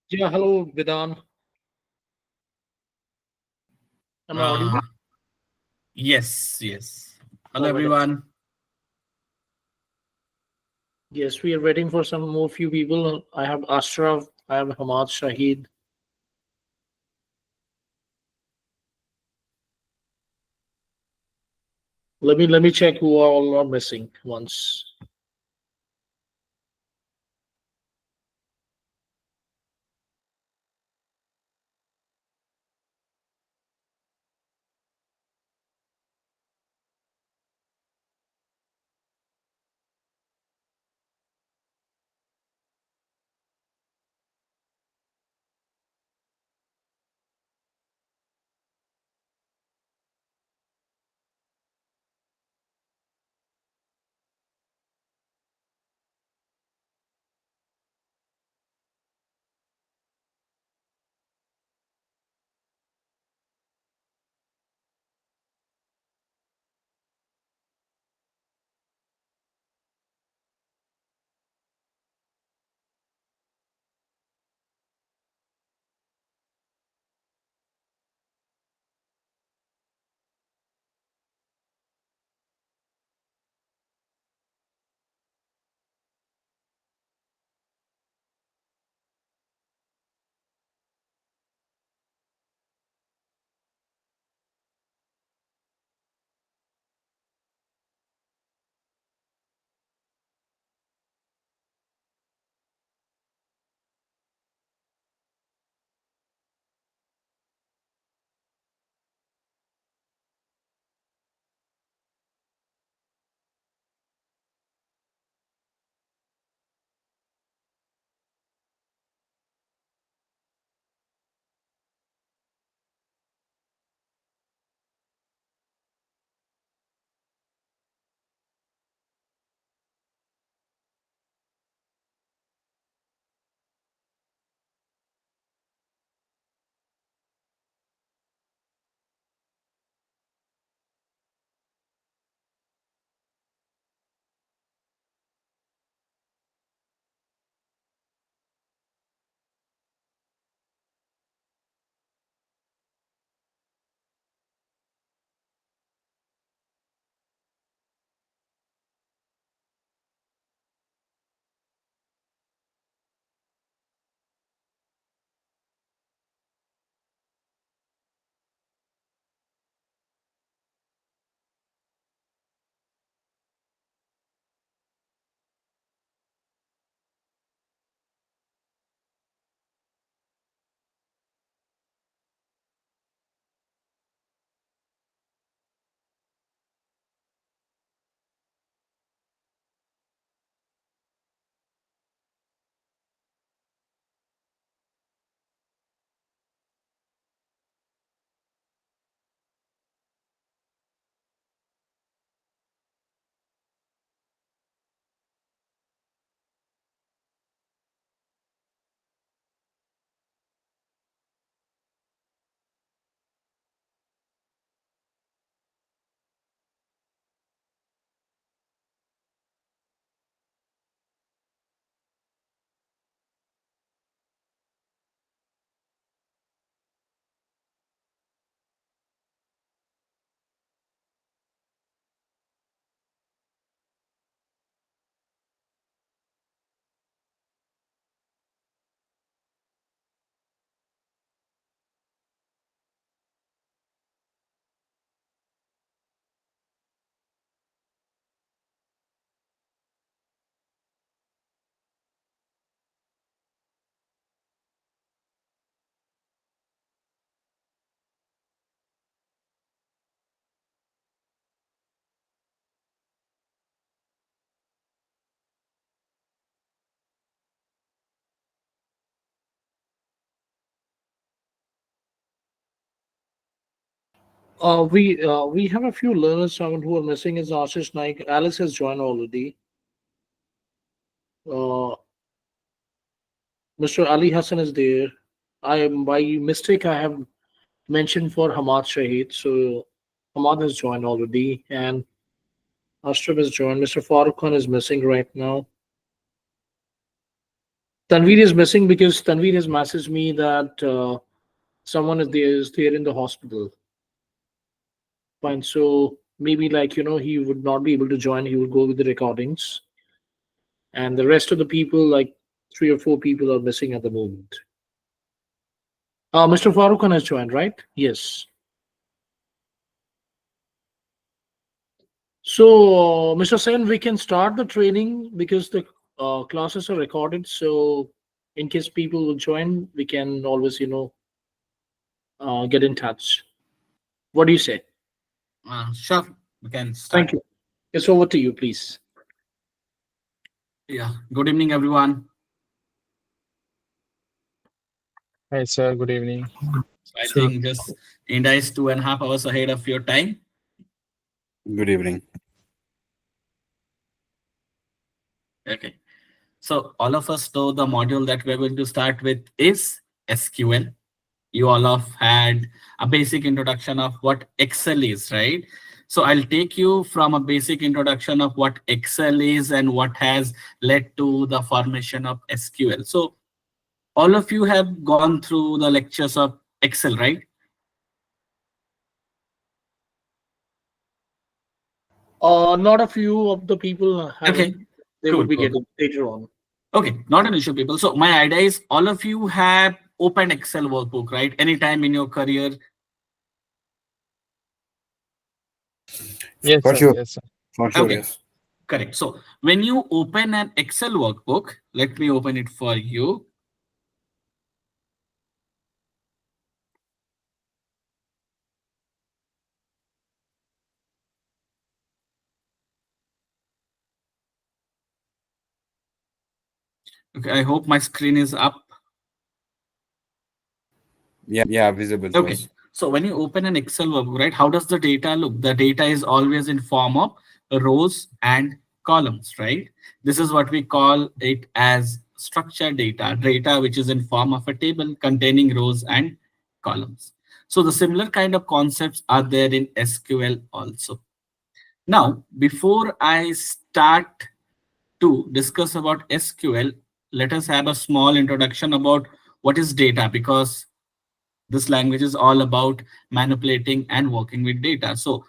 Yeah, hello, Vidan. Am I Uh, audible? yes, yes. Hello, All right. everyone. Yes, we are waiting for some more few people. I have Ashraf, I have Hamad Shahid. Let me check who are all are missing once. We have a few learners who are missing is Ashish Naik. Alice has joined already. Uh, Mr. Ali Hassan is there. I by mistake I have mentioned for Hamad Shahid. So Hamad has joined already and Ashraf has joined. Mr. Farooq Khan is missing right now. Tanvir is missing because Tanvir has messaged me that someone is there in the hospital. Fine. So maybe like he would not be able to join. He will go with the recordings, and the rest of the people, like 3 or 4 people, are missing at the moment. Mr. Farooq has joined, right? Yes. So, Mr. Sen, we can start the training because the classes are recorded. So, in case people will join, we can always, get in touch. What do you say? Sure, we can Thank start. you. It's over to you, please. Yeah. Good evening, everyone. Hi, sir. Good evening. So I Sure. think just India is 2.5 hours ahead of your time. Good evening. Okay. So all of us know the module that we're going to start with is SQL. You all have had a basic introduction of what Excel is, right? So I'll take you from a basic introduction of what Excel is and what has led to the formation of SQL. So all of you have gone through the lectures of Excel, right? Not a few of the people Okay, haven't. They cool, would be cool. getting later on. Okay, not an issue, people. So my idea is all of you have open Excel workbook, right? Anytime in your career. Yes, For sir. sure. Yes, sir. For sure, Okay, yes. correct. So when you open an Excel workbook, let me open it for you. Okay, I hope my screen is up. Yeah, visible to Okay, us. so when you open an Excel workbook, right, how does the data look? The data is always in form of rows and columns, right? This is what we call it as structured data which is in form of a table containing rows and columns. So the similar kind of concepts are there in SQL also. Now, before I start to discuss about SQL, let us have a small introduction about what is data, because this language is all about manipulating and working with data. So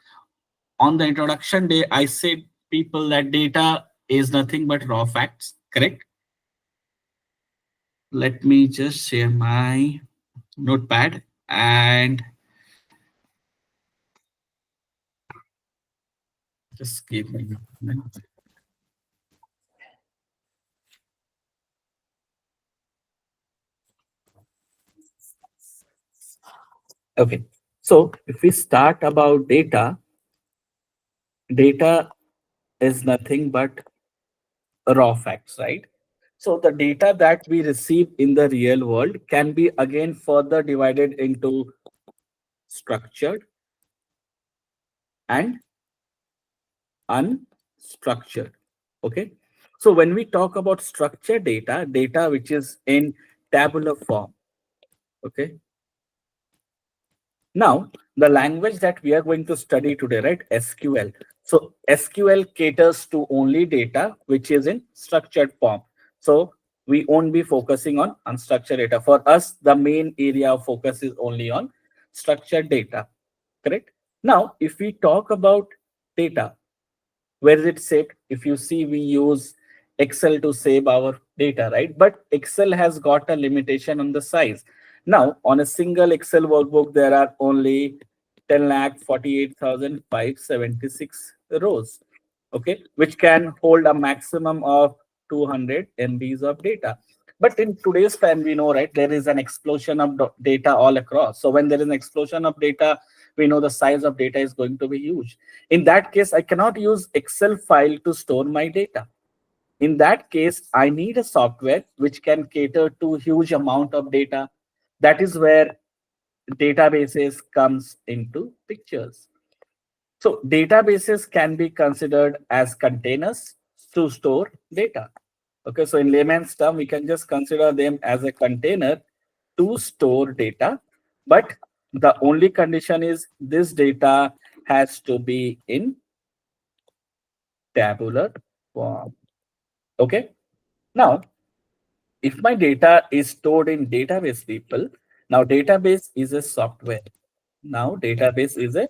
on the introduction day, I said people that data is nothing but raw facts, correct? Let me just share my notepad and just give me a minute. Okay, so if we start about data, data is nothing but raw facts, right? So the data that we receive in the real world can be again further divided into structured and unstructured. Okay. So when we talk about structured data, data which is in tabular form. Okay. Now, the language that we are going to study today, right? SQL. So SQL caters to only data which is in structured form. So we won't be focusing on unstructured data. For us, the main area of focus is only on structured data. Correct? Now, if we talk about data, where is it saved? If you see, we use Excel to save our data, right? But Excel has got a limitation on the size. Now, on a single Excel workbook, there are only 10,48,576 rows, okay, which can hold a maximum of 200 MBs of data. But in today's time, we know, right, there is an explosion of data all across. So when there is an explosion of data, we know the size of data is going to be huge. In that case, I cannot use Excel file to store my data. In that case, I need a software which can cater to huge amount of data. That is where databases comes into pictures. So databases can be considered as containers to store data. Okay, so in layman's term, we can just consider them as a container to store data, but the only condition is this data has to be in tabular form. Okay, now if my data is stored in database, people, now database is a software. Now database is a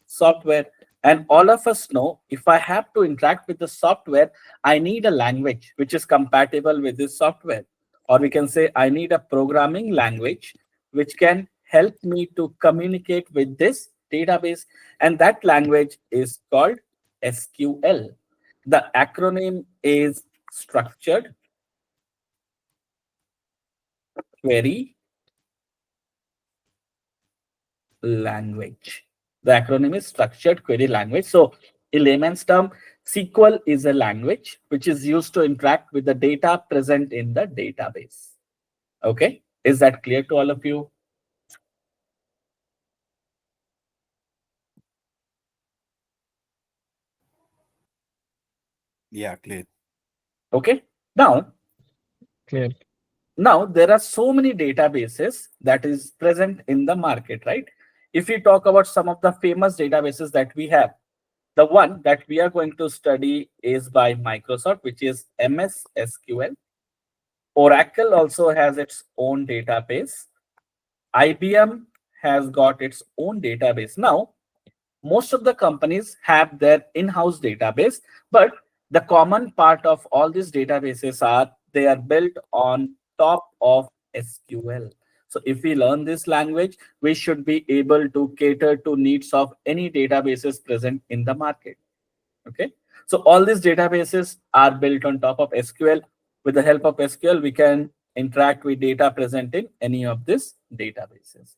software. And all of us know if I have to interact with the software, I need a language which is compatible with this software. Or we can say I need a programming language which can help me to communicate with this database. And that language is called SQL. The acronym is Structured Query Language. The acronym is Structured Query Language. So in layman's term, SQL is a language which is used to interact with the data present in the database. Okay, is that clear to all of you? Yeah, clear. Okay, now Clear. there are so many databases that is present in the market, right? If we talk about some of the famous databases that we have, the one that we are going to study is by Microsoft, which is MS SQL. Oracle also has its own database. IBM has got its own database. Now, most of the companies have their in-house database, but the common part of all these databases are they are built on top of SQL. So if we learn this language, we should be able to cater to needs of any databases present in the market. Okay, so all these databases are built on top of SQL. With the help of SQL, we can interact with data present in any of these databases.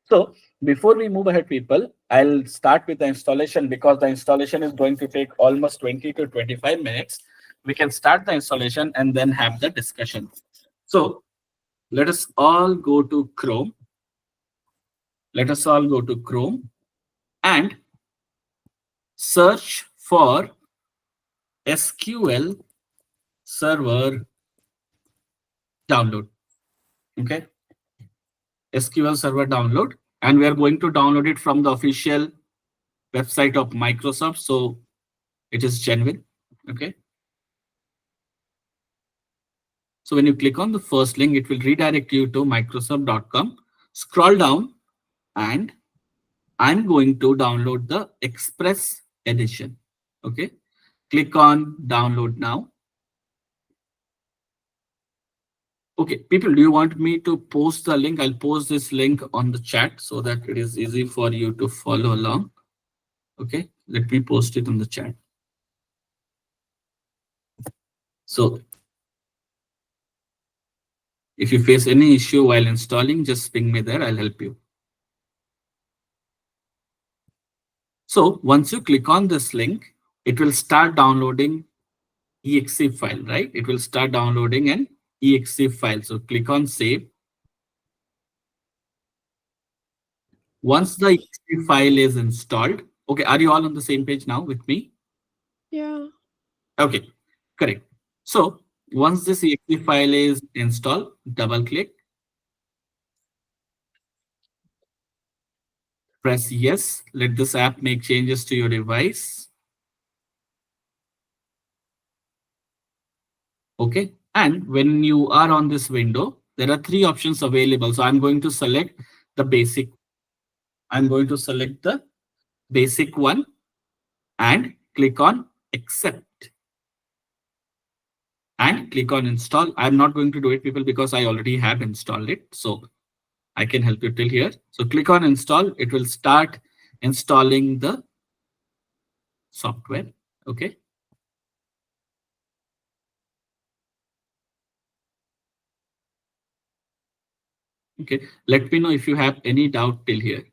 So before we move ahead, people, I'll start with the installation because the installation is going to take almost 20 to 25 minutes. We can start the installation and then have the discussion. So let us all go to Chrome. Let us all go to Chrome and search for SQL Server download. Okay, SQL Server download, and we are going to download it from the official website of Microsoft, so it is genuine. Okay, so when you click on the first link, it will redirect you to microsoft.com. Scroll down, and I'm going to download the Express edition. Okay, click on download now. Okay, people, do you want me to post the link? I'll post this link on the chat so that it is easy for you to follow along. Okay, let me post it on the chat. So if you face any issue while installing, just ping me there, I'll help you. So once you click on this link, it will start downloading exe file, right? It will start downloading an exe file. So click on save. Once the exe file is installed, okay, are you all on the same page now with me? Yeah. Okay, correct. So once this exe file is installed, double click, press yes, let this app make changes to your device. Okay, and when you are on this window, there are three options available. So I'm going to select the basic. I'm going to select the basic one and click on accept and click on install. I'm not going to do it, people, because I already have installed it. So I can help you till here. So click on install. It will start installing the software. Okay. Okay. Let me know if you have any doubt till here.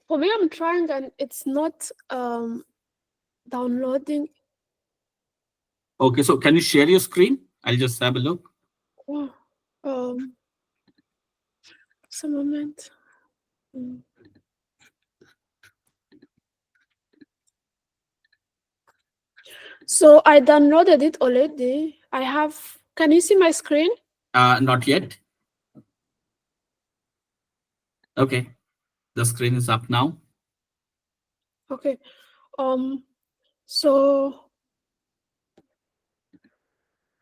For me, I'm trying and it's not downloading. Okay. So can you share your screen? I'll just have a look. Oh, just a moment. So I downloaded it already. I have. Can you see my screen? Not yet. Okay. The screen is up now. Okay. So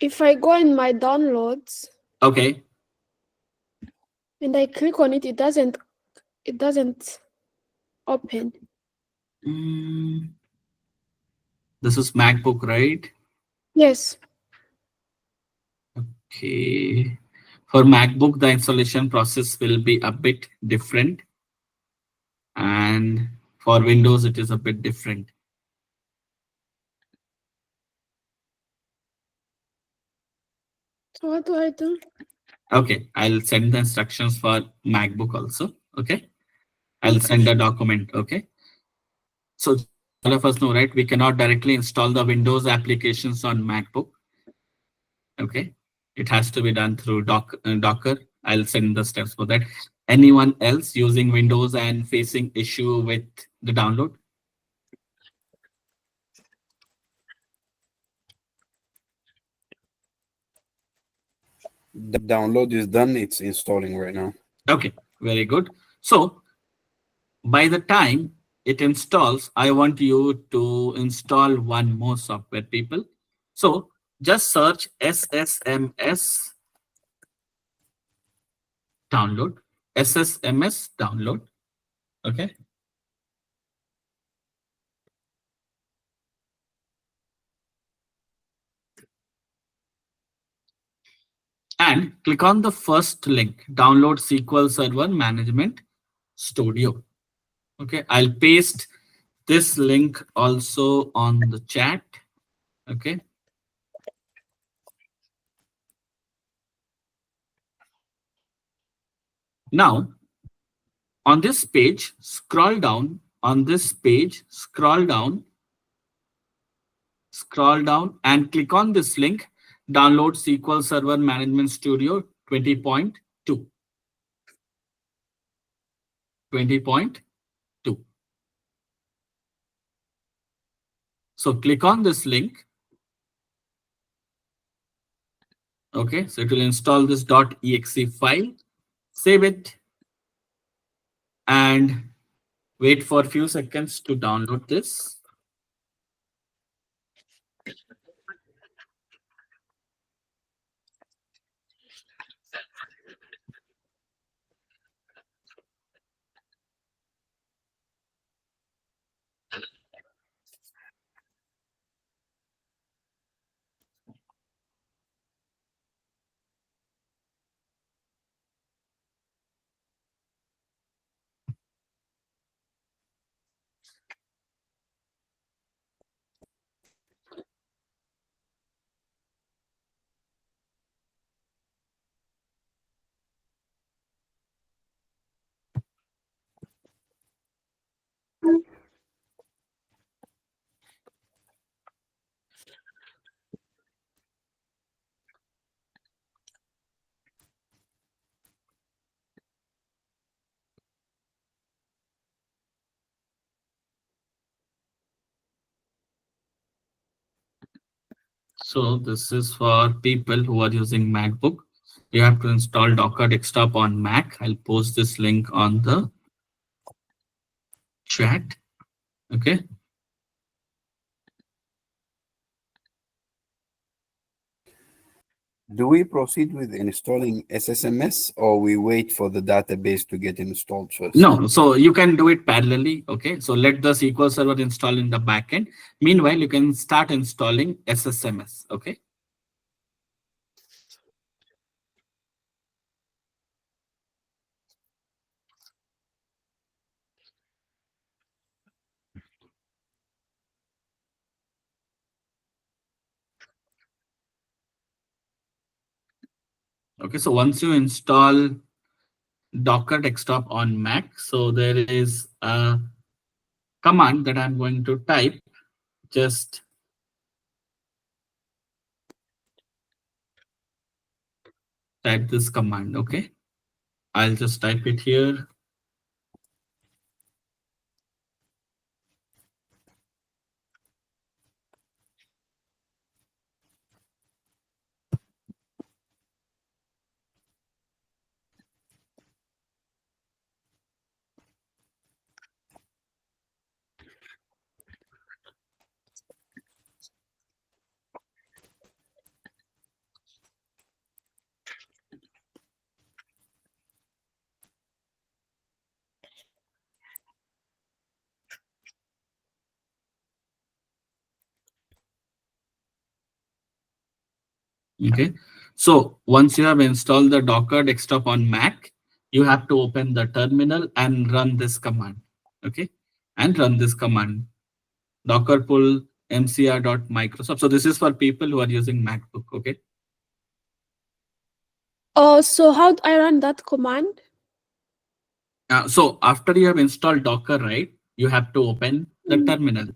If I go in my downloads Okay. and I click on it, it doesn't open. This is MacBook, right? Yes. Okay. For MacBook, the installation process will be a bit different. And for Windows, it is a bit different. So what do I do? Okay, I'll send the instructions for MacBook also. Okay, I'll Okay. send a document. Okay, so all of us know, right? We cannot directly install the Windows applications on MacBook. Okay, it has to be done through Docker. I'll send the steps for that. Anyone else using Windows and facing issue with the download? The download is done. It's installing right now. Okay, very good. So by the time it installs, I want you to install one more software, people. So just search SSMS download, SSMS download. Okay. And click on the first link, download SQL Server Management Studio. Okay, I'll paste this link also on the chat. Okay. Now, on this page, scroll down. On this page, scroll down and click on this link, download SQL Server Management Studio 20.2. 20.2. So click on this link. Okay, so it will install this .exe file, save it, and wait for a few seconds to download this. So this is for people who are using MacBook. You have to install Docker Desktop on Mac. I'll post this link on the chat. Okay. Do we proceed with installing SSMS or we wait for the database to get installed first? No, so you can do it parallelly. Okay, so let the SQL Server install in the backend. Meanwhile, you can start installing SSMS. Okay. Okay, so once you install Docker Desktop on Mac, so there is a command that I'm going to type. Just type this command. Okay, I'll just type it here. Okay. So once you have installed the Docker desktop on Mac, you have to open the terminal and run this command. Okay. And run this command. Docker pull mcr.microsoft. So this is for people who are using MacBook. Okay. Oh, so how do I run that command? So after you have installed Docker, right, you have to open the terminal.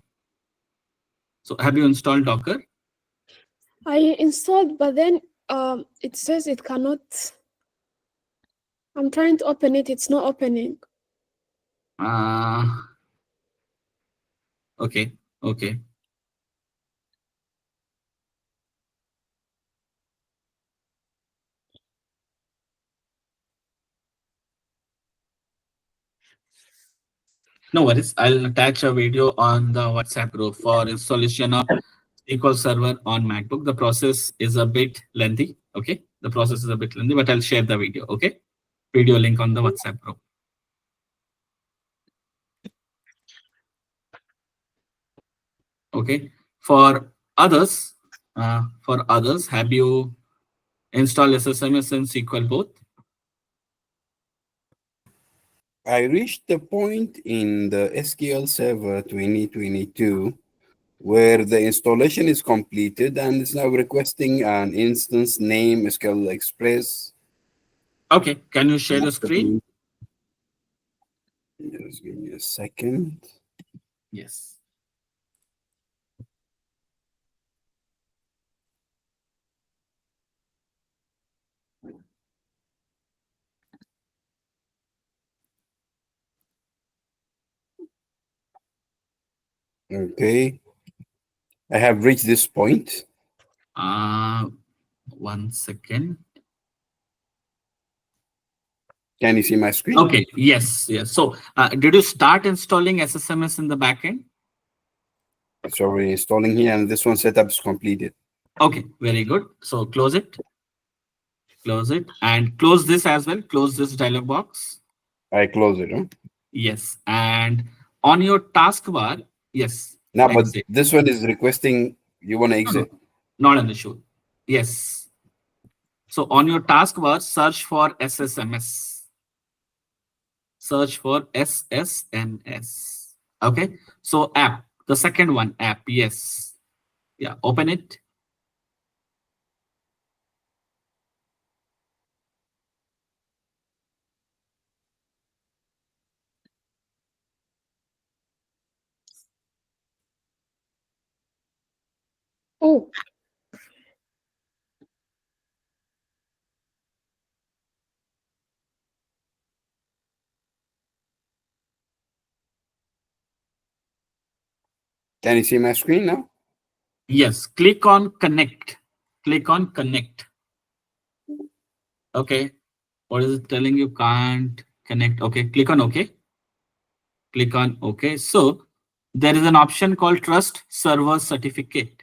So have you installed Docker? I installed, but then it says it cannot. I'm trying to open it. It's not opening. Okay. Okay. No worries. I'll attach a video on the WhatsApp group for installation of SQL Server on MacBook. The process is a bit lengthy. Okay. The process is a bit lengthy, but I'll share the video. Okay. Video link on the WhatsApp group. Okay. For others, have you installed SSMS and SQL both? I reached the point in the SQL Server 2022 where the installation is completed and it's now requesting an instance name SQL Express. Okay. Can you share the screen? Just give me a second. Yes. Okay. I have reached this point. 1 second. Can you see my screen? Okay. Yes. Yes. So did you start installing SSMS in the backend? It's already installing here and this one setup is completed. Okay. Very good. So close it. Close it and close this as well. Close this dialog box. I close it, huh? Yes. And on your taskbar, yes. Now, but exit. this one is requesting you want to exit. Not an issue. Yes. So on your taskbar, search for SSMS. Search for SSMS. Okay. So app, the second one, app. Yes. Yeah. Open it. Oh, Can you see my screen now? Yes. Click on connect. Click on connect. Okay. What is it telling you? Can't connect. Okay. Click on OK. Click on OK. So there is an option called Trust Server Certificate.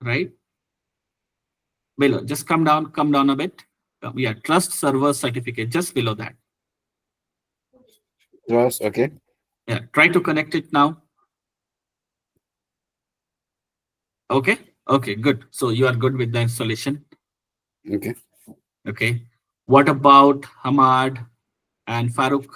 Right? Below. Just come down a bit. Yeah. Trust Server Certificate. Just below that. Trust, okay. Yeah. Try to connect it now. Okay. Okay. Good. So you are good with the installation. Okay. Okay. What about Hamad and Farooq?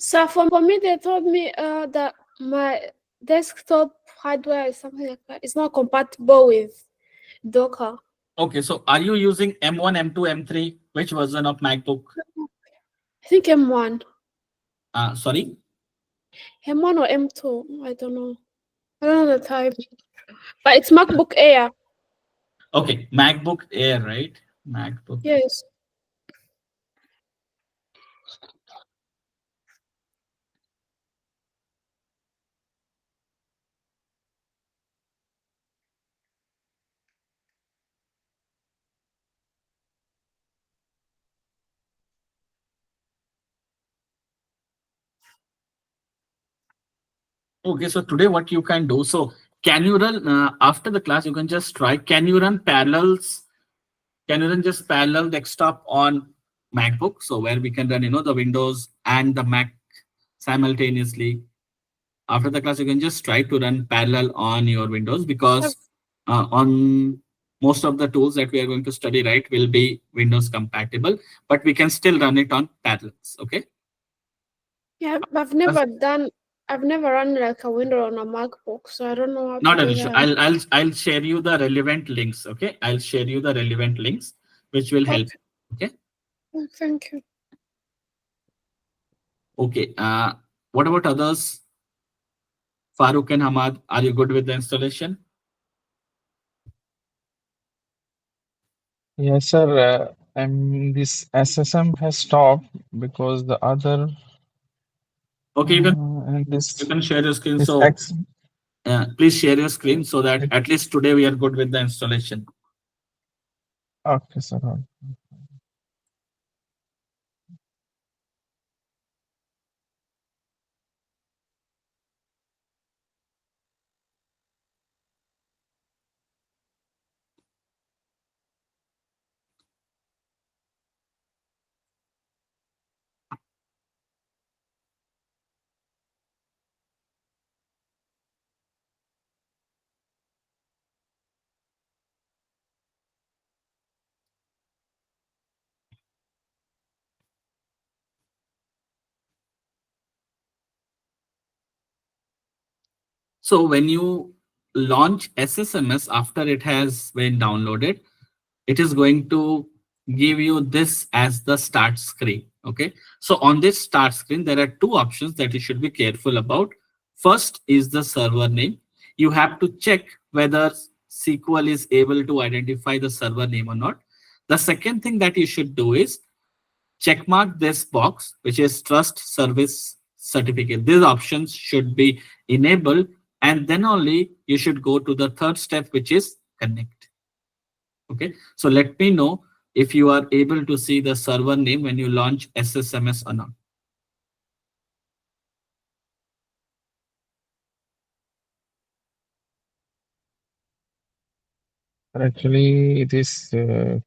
so for me, they told me that my desktop hardware is something like that. It's not compatible with Docker. Okay. So are you using M1, M2, M3? Which version of MacBook? I think M1. Sorry. M1 or M2. I don't know. I don't know the type. But it's MacBook Air. Okay. MacBook Air, right? MacBook. Yes. Okay, so today what you can do, so can you run after the class, you can just try, can you run parallels? Can you run just parallel desktop on MacBook? So where we can run, the Windows and the Mac simultaneously. After the class, you can just try to run parallel on your Windows, because on most of the tools that we are going to study, right, will be Windows compatible, but we can still run it on parallels. Okay. Yeah, I've never run like a window on a MacBook, so I don't know how to Not an do issue. that. I'll share you the relevant links. Okay. I'll share you the relevant links which will help. Okay, Okay. thank you. Okay. What about others? Farooq and Hamad, are you good with the installation? Yes, sir. This SSM has stopped because the other Okay, and you can share your screen. this So X. please share your screen so that It, at least today we are good with the installation. okay, sir. So when you launch SSMS after it has been downloaded, it is going to give you this as the start screen. Okay. So on this start screen, there are two options that you should be careful about. First is the server name. You have to check whether SQL is able to identify the server name or not. The second thing that you should do is check mark this box, which is trust service certificate. These options should be enabled, and then only you should go to the third step, which is connect. Okay, so let me know if you are able to see the server name when you launch SSMS or not. Actually, this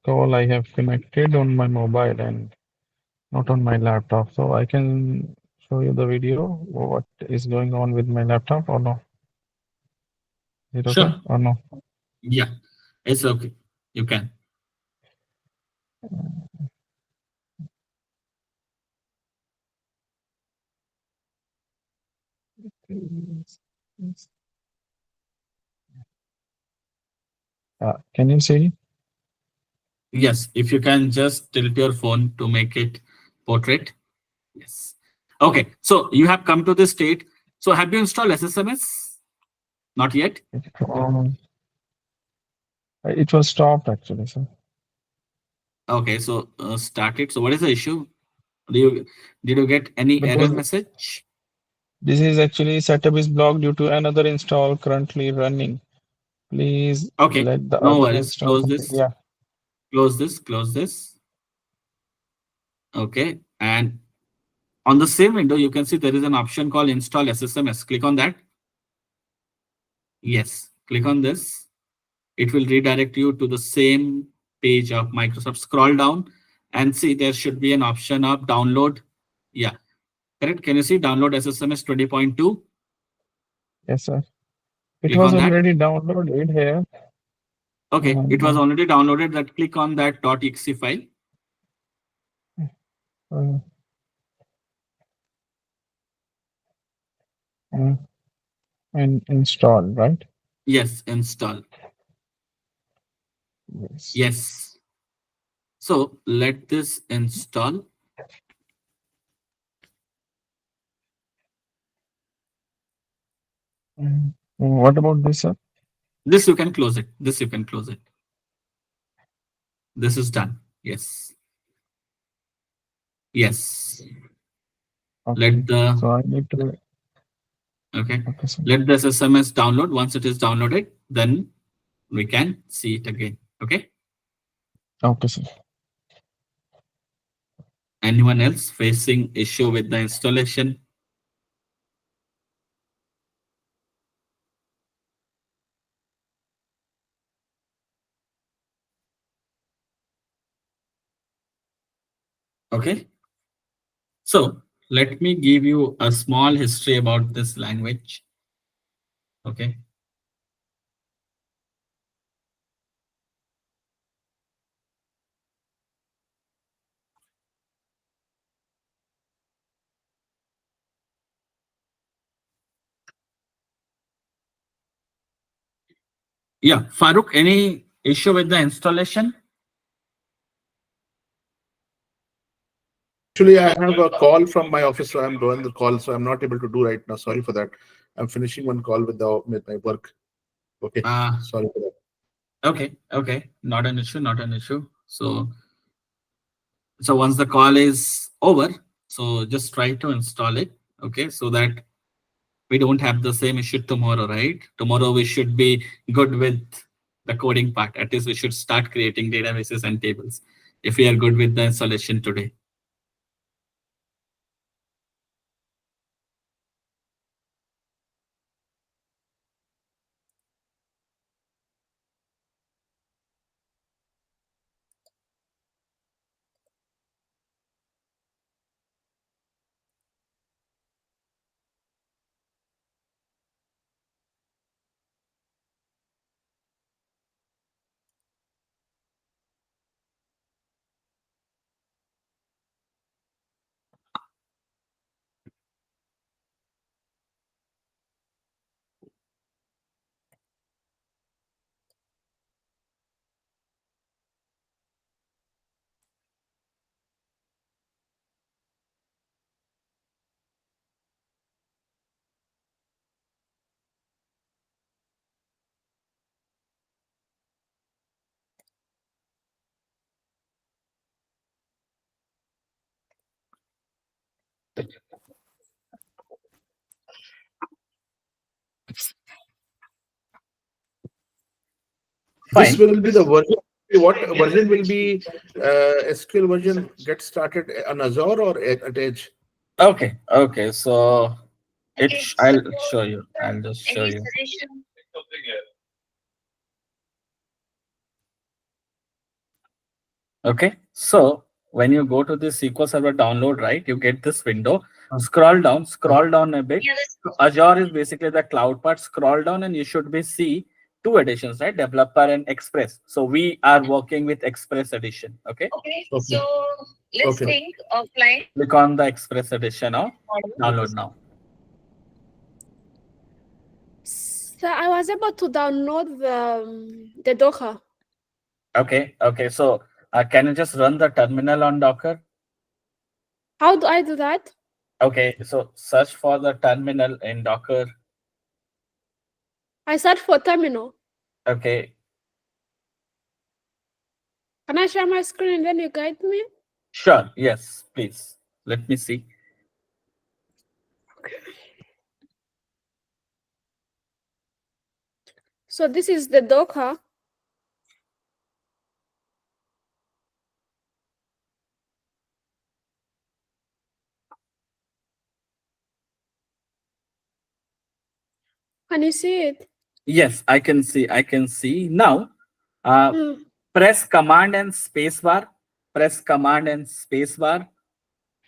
call I have connected on my mobile and not on my laptop, so I can show you the video what is going on with my laptop or no? Is it okay Sure. or no? Yeah, it's okay. You can. Can you see? Yes, if you can just tilt your phone to make it portrait. Yes. Okay, so you have come to this state. So have you installed SSMS? Not yet. Um, it was stopped actually, sir. Okay, so start it. So what is the issue? Do you did you get any error Because message? this is actually setup is blocked due to another install currently running. Please Okay, let the no other worries. install Close complete. this. Yeah, Close this. Close this. Okay, and on the same window, you can see there is an option called Install SSMS. Click on that. Yes, click on this. It will redirect you to the same page of Microsoft. Scroll down and see there should be an option of download. Yeah, correct. Can you see download SSMS 20.2? yes, sir. It Click was on that. already downloaded here. Okay, it was Um, already downloaded. That click on that .exe file. uh, uh, and install, right? Yes, install. Yes. Yes. So let this install. What about this, sir? This you can close it. This you can close it. This is done. Yes. Yes. Okay. Let the So I need to. okay. Okay, sir. Let the SMS download. Once it is downloaded, then we can see it again. Okay. Okay, sir. Anyone else facing issue with the installation? Okay. So let me give you a small history about this language. Okay. Yeah, Farooq, any issue with the installation? Actually, I have a call from my office, so I'm doing the call, so I'm not able to do right now. Sorry for that. I'm finishing one call with my work. Okay, sorry for that. Okay, not an issue, not an issue. So once the call is over, so just try to install it, okay, so that we don't have the same issue tomorrow, right? Tomorrow we should be good with the coding part. At least we should start creating databases and tables if we are good with the installation today. This Fine. will be the version. What version will be SQL version get started on Azure or at Edge? Okay, so I'll show you. I'll just show you. Okay, so when you go to the SQL Server download, right, you get this window. Scroll down a bit. So Azure is basically the cloud part. Scroll down, and you should be see two editions, right? Developer and Express. So we are working with Express edition. Okay. Okay. Let's Okay. think offline. Click on the Express edition now. Download now. So I was able to download the Docker. Okay. So can you just run the terminal on Docker? How do I do that? Okay, so search for the terminal in Docker. I search for terminal. Okay, Can I share my screen and then you guide me? sure. Yes, please. Let me see. So this is the Docker. Can you see it? Yes, I can see. I can see. Now, press Command and Spacebar. Press Command and Spacebar.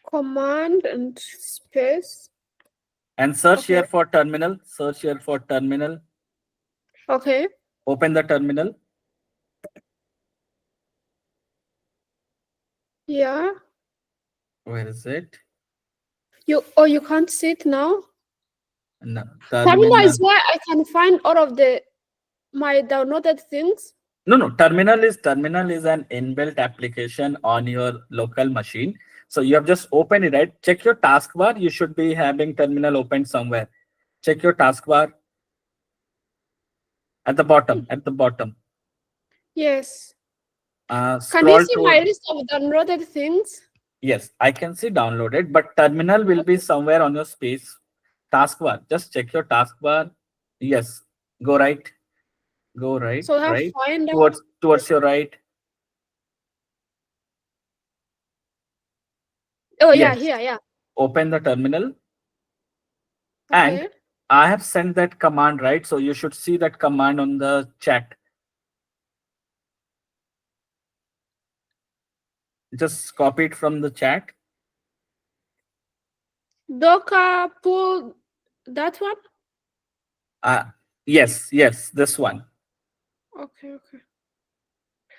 Command and space. And search here for terminal. Search here for terminal. Okay. Open the terminal. Yeah. Where is it? You can't see it now? No. Terminal is where I can find all of my downloaded things. No. Terminal is an inbuilt application on your local machine. So you have just opened it, right? Check your taskbar. You should be having terminal open somewhere. Check your taskbar at the bottom. At the bottom. Yes. Can Scroll you see my list of downloaded things? Yes, I can see downloaded, but terminal will be somewhere on your space taskbar. Just check your taskbar. Yes, go right. Go right. So I have right. find Towards your right. Oh Yes. yeah, yeah. Open the terminal. Okay. And I have sent that command, right? So you should see that command on the chat. Just copy it from the chat. Docker pull that one? Yes, this one. Okay, okay.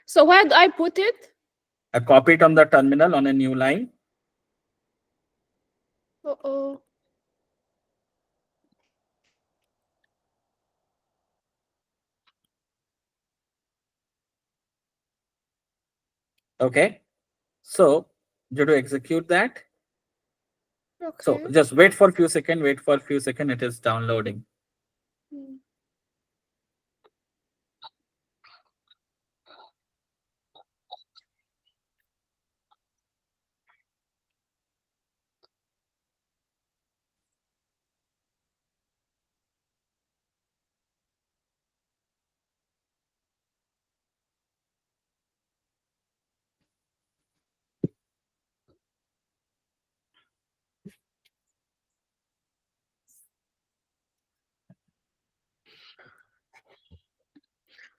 So where do I put it? Copy it on the terminal on a new line. Uh-oh. Okay. So you to execute that. So Okay. just wait for a few seconds. Wait for a few seconds. It is downloading. Hmm.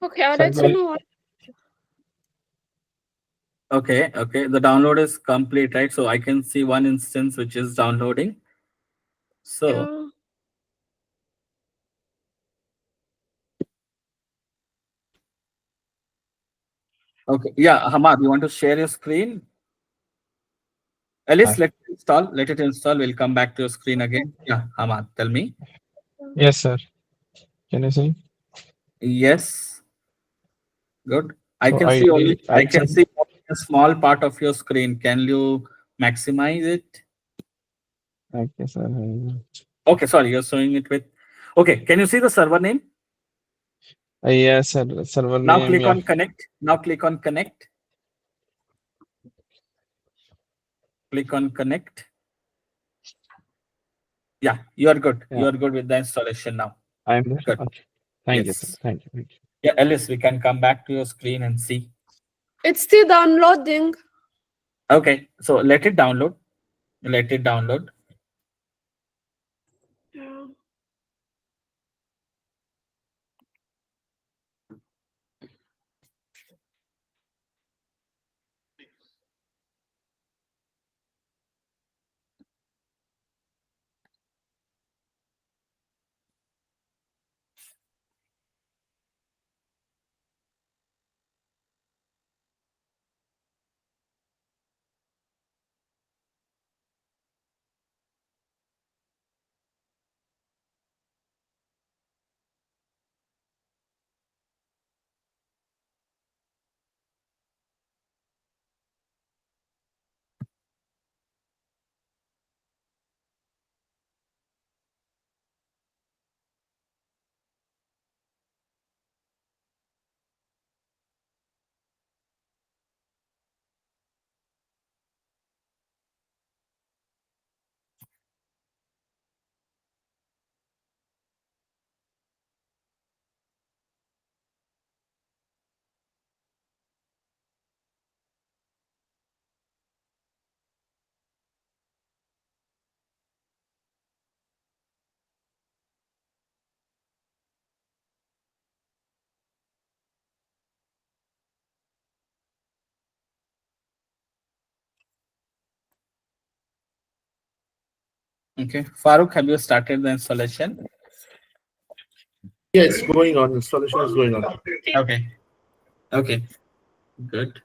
Okay, I'll let you Sargon, know what. Okay. Okay. The download is complete, right? So I can see one instance which is downloading. So Yeah. okay. Yeah, Hamad, you want to share your screen? Alice, hi. let it install. Let it install. We'll come back to your screen again. Yeah, Hamad, tell me. Yes, sir. Can you see? Yes. Good. I So can see only. I I can checked. see only a small part of your screen. Can you maximize it? Okay, sir. Okay. Sorry, you're showing it with. Okay. Can you see the server name? Yes, sir. Server Now name. click Yeah. on connect. Now click on connect. Click on connect. Yeah, you are good. Yeah. You are good with the installation now. I'm there. Good. Okay. Thank you, sir. Yes. Thank you. Thank you. Yeah, Alice, we can come back to your screen and see. It's still downloading. Okay, so let it download. Let it download. Yeah. Okay, Farooq, have you started the installation? Yeah, it's going on. Installation is going on. Okay. Okay. Good.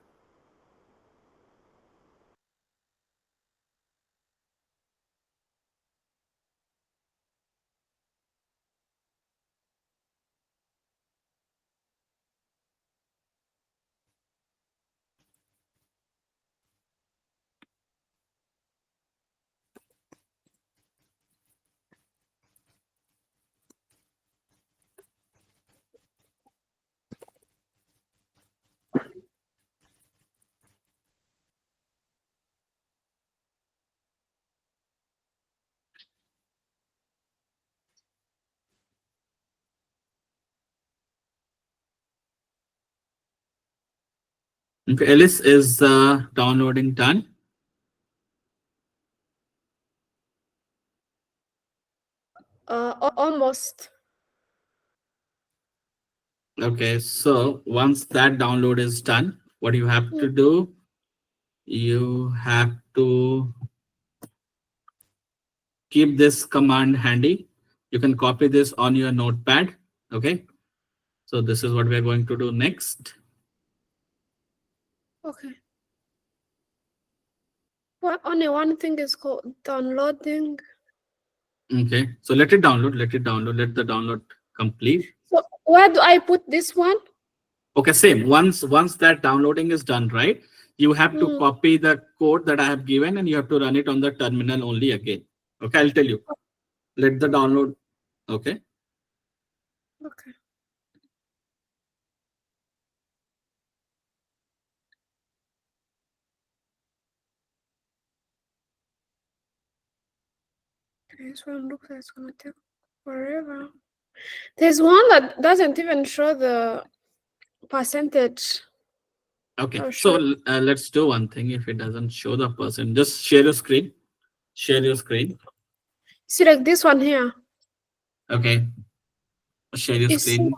Okay, Alice, is downloading done? Almost. Okay, so once that download is done, what you have to do, you have to keep this command handy. You can copy this on your notepad. Okay. So this is what we're going to do next. Okay. Well, only one thing is called downloading. Okay. So let it download. Let it download. Let the download complete. So where do I put this one? Okay, same. Once that downloading is done, right? You have to copy the code that I have given and you have to run it on the terminal only again. Okay, I'll tell you. Let the download. Okay. Okay. This one looks like it's gonna take forever. There's one that doesn't even show the percentage. Okay. Oh, So sure. let's do one thing. If it doesn't show the person, just share your screen. Share your screen. See, like this one here. Okay. Share your You see, screen.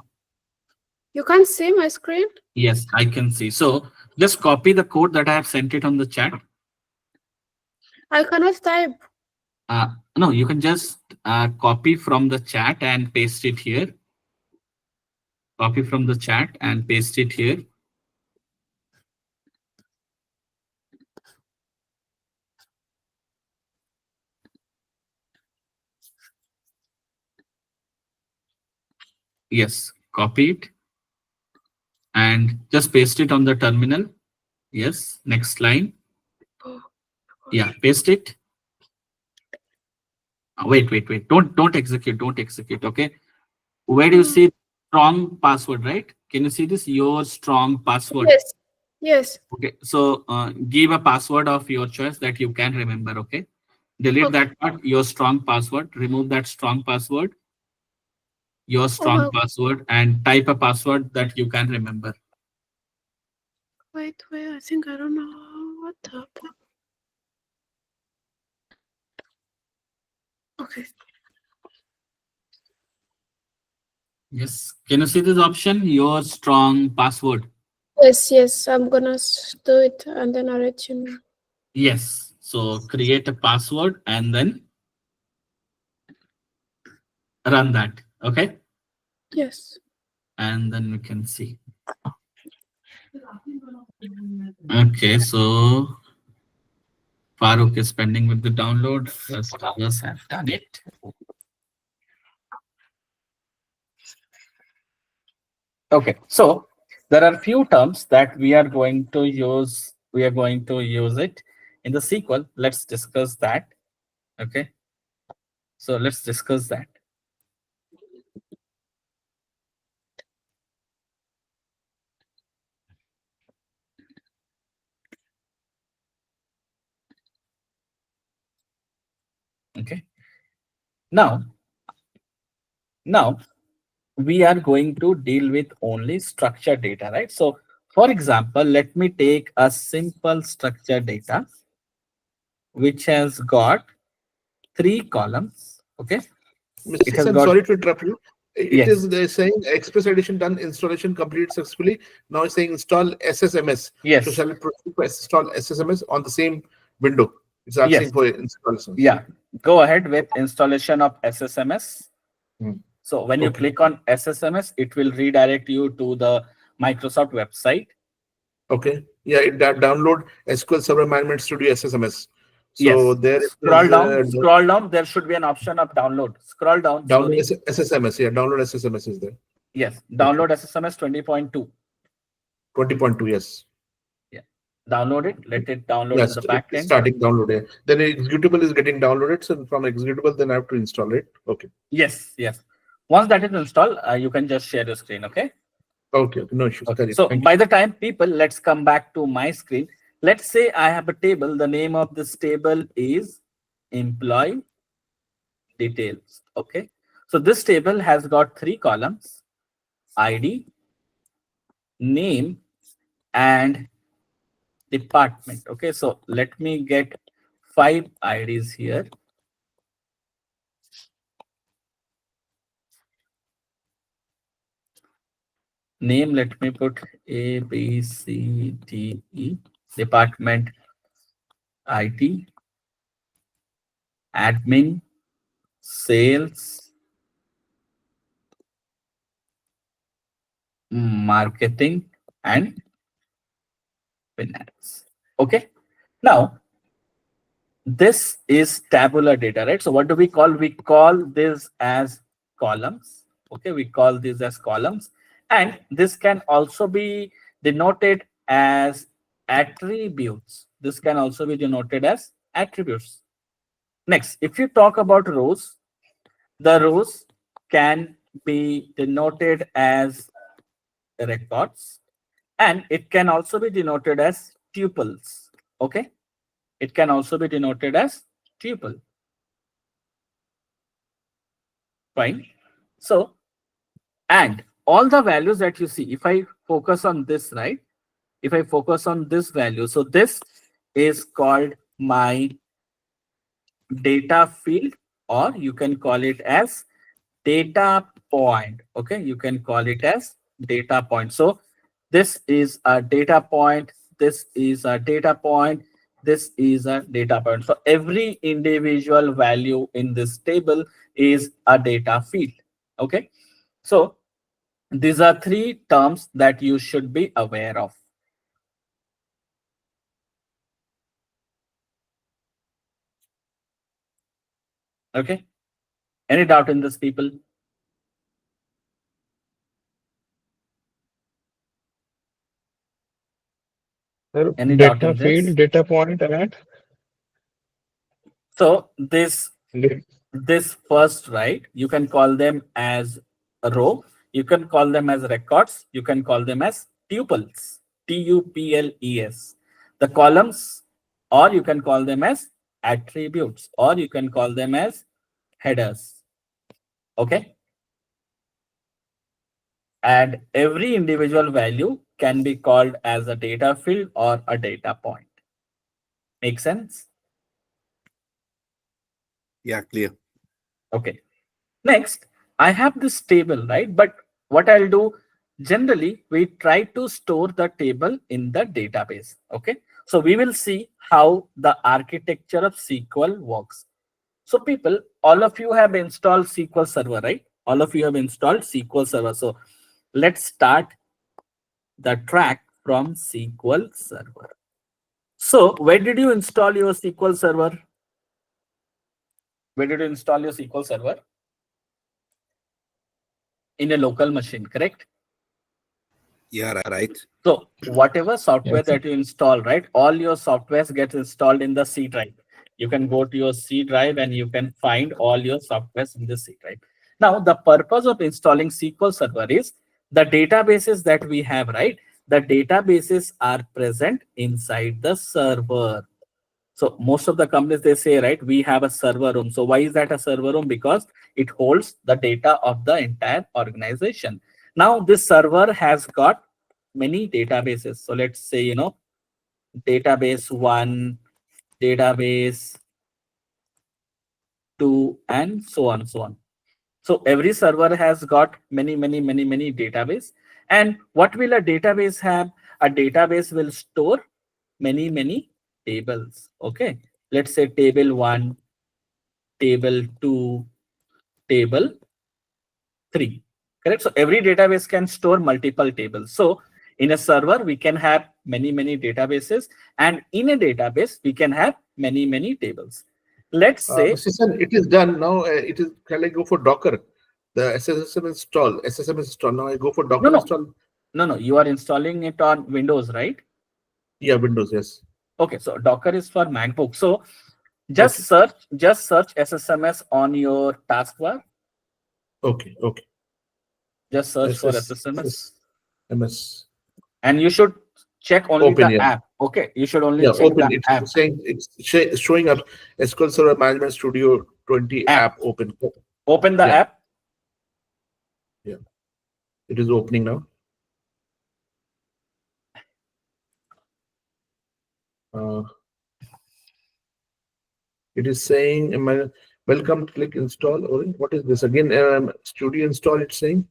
you can't see my screen? Yes, I can see. So just copy the code that I have sent it on the chat. I cannot type. No, you can just copy from the chat and paste it here. Copy from the chat and paste it here. Yes, copy it and just paste it on the terminal. Yes, next line. Oh, Yeah, paste it. Wait. Don't execute. Don't execute. Okay. Where do you see strong password, right? Can you see this? Your strong password. yes. Yes. Okay. So give a password of your choice that you can remember. Okay. Delete Okay. that part, your strong password. Remove that strong password, your Oh strong my, password, and type a password that you can remember. wait. I think I don't know what happened. Okay. Yes. Can you see this option? Your strong password. Yes. I'm gonna do it and then I'll let you know. Yes. So create a password and then run that. Okay. Yes. And then we can see. Okay. So Farooq is pending with the download. First others have done it. Okay. So there are few terms that we are going to use. We are going to use it in the SQL. Let's discuss that. Okay. So let's discuss that. Okay. Now we are going to deal with only structured data, right? So for example, let me take a simple structured data which has got 3 columns. Okay. It has I'm got, sorry to interrupt you. It yes, is they're saying express addition done, installation completed successfully. Now it's saying install SSMS. So yes, shall we proceed to install SSMS on the same window? It's asking yes. for installation. Yeah. Go ahead with installation of SSMS. So when you Okay. click on SSMS, it will redirect you to the Microsoft website. Okay. Yeah, download SQL Server Management Studio SSMS. Yes. So there it Scroll is, down. Scroll down. There should be an option of download. Scroll down download slowly. SSMS. Yeah, download SSMS is there. Yes. Download SSMS 20.2. 20.2, yes. Yeah. Download it. Let it download in Yes, the back it's end. starting download. Yeah. Then executable is getting downloaded. So from executable, then I have to install it. Okay. Yes. Yes. Once that is installed, you can just share your screen. Okay. Okay. No issues. Okay. Carry on. So Thank by the time people, let's come back to my screen. Let's say I have a table. The name of this table is employee details. Okay. So this table has got 3 columns: ID, name, and department. Okay. So let me get 5 IDs here. Name, let me put A, B, C, D, E. Department, IT. Admin, sales, marketing, and finance. Okay. Now, this is tabular data, right? So what do we call? We call this as columns. Okay, we call this as columns. And this can also be denoted as attributes. This can also be denoted as attributes. Next, if you talk about rows, the rows can be denoted as records, and it can also be denoted as tuples. Okay, it can also be denoted as tuple. Fine. So, and all the values that you see, if I focus on this, right? If I focus on this value, so this is called my data field, or you can call it as data point. Okay, you can call it as data point. So this is a data point, this is a data point, this is a data point. So every individual value in this table is a data field. Okay, so these are three terms that you should be aware of. Okay, any doubt in this, people? Sir, Any doubt data in this? field, data point, and So this da- first, right, you can call them as a row, you can call them as records, you can call them as tuples, tuples, the columns, or you can call them as attributes, or you can call them as headers. Okay, and every individual value can be called as a data field or a data point. Make sense? Yeah, clear. Okay. Next, I have this table, right? But what I'll do, generally, we try to store the table in the database. Okay. So we will see how the architecture of SQL works. So people, all of you have installed SQL Server, right? All of you have installed SQL Server. So let's start the track from SQL Server. So where did you install your SQL Server? Where did you install your SQL Server? In a local machine, correct? Yeah, right. So whatever software yes, sir. that you install, right, all your softwares get installed in the C drive. You can go to your C drive and you can find all your softwares in the C drive. Now, the purpose of installing SQL Server is the databases that we have, right? The databases are present inside the server. So most of the companies, they say, right, we have a server room. So why is that a server room? Because it holds the data of the entire organization. Now this server has got many databases. So let's say, database 1, database 2, and so on, so on. So every server has got many database. And what will a database have? A database will store many tables. Okay. Let's say table 1, table 2, table 3. Correct. So every database can store multiple tables. So in a server, we can have many databases, and in a database, we can have many tables. Let's say, Mr. Sen, it is done now. It is. Can I go for Docker? The SSM install. SSM install. Now I go for Docker install. No, you are installing it on Windows, right? Yeah, Windows. Yes. Okay, so Docker is for MacBook. So just search SSMS on your taskbar. Okay. Just search for SSMS. MS. And you should check only Open, the yeah. app. Okay, you should only check Open. the It's app. saying it's showing up SQL Server Management Studio 20 app open. Open the app. Yeah, it is opening now. It is saying, welcome, click install. Or what is this again? Studio install. It's saying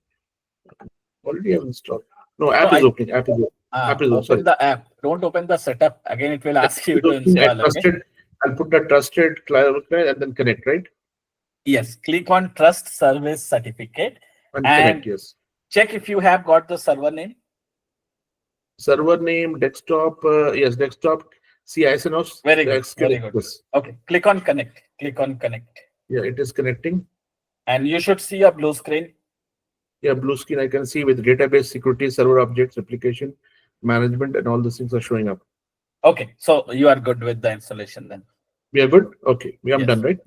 already have installed. No, app is opening. App is opening. App is open the app. Don't open the setup. Again, it will ask you to install. Okay? I'll put the trusted client and then connect, right? Yes, click on Trust Service Certificate And and connect, yes. check if you have got the server name. Server name, desktop, yes, desktop. See, I know. Very good. Very good. Yes. Okay, click on Connect. Click on Connect. Yeah, it is connecting. And you should see a blue screen. Yeah, blue screen I can see with database, security, server objects, application, management, and all these things are showing up. Okay, so you are good with the installation then. We are good? Okay, we are Yes. done, right?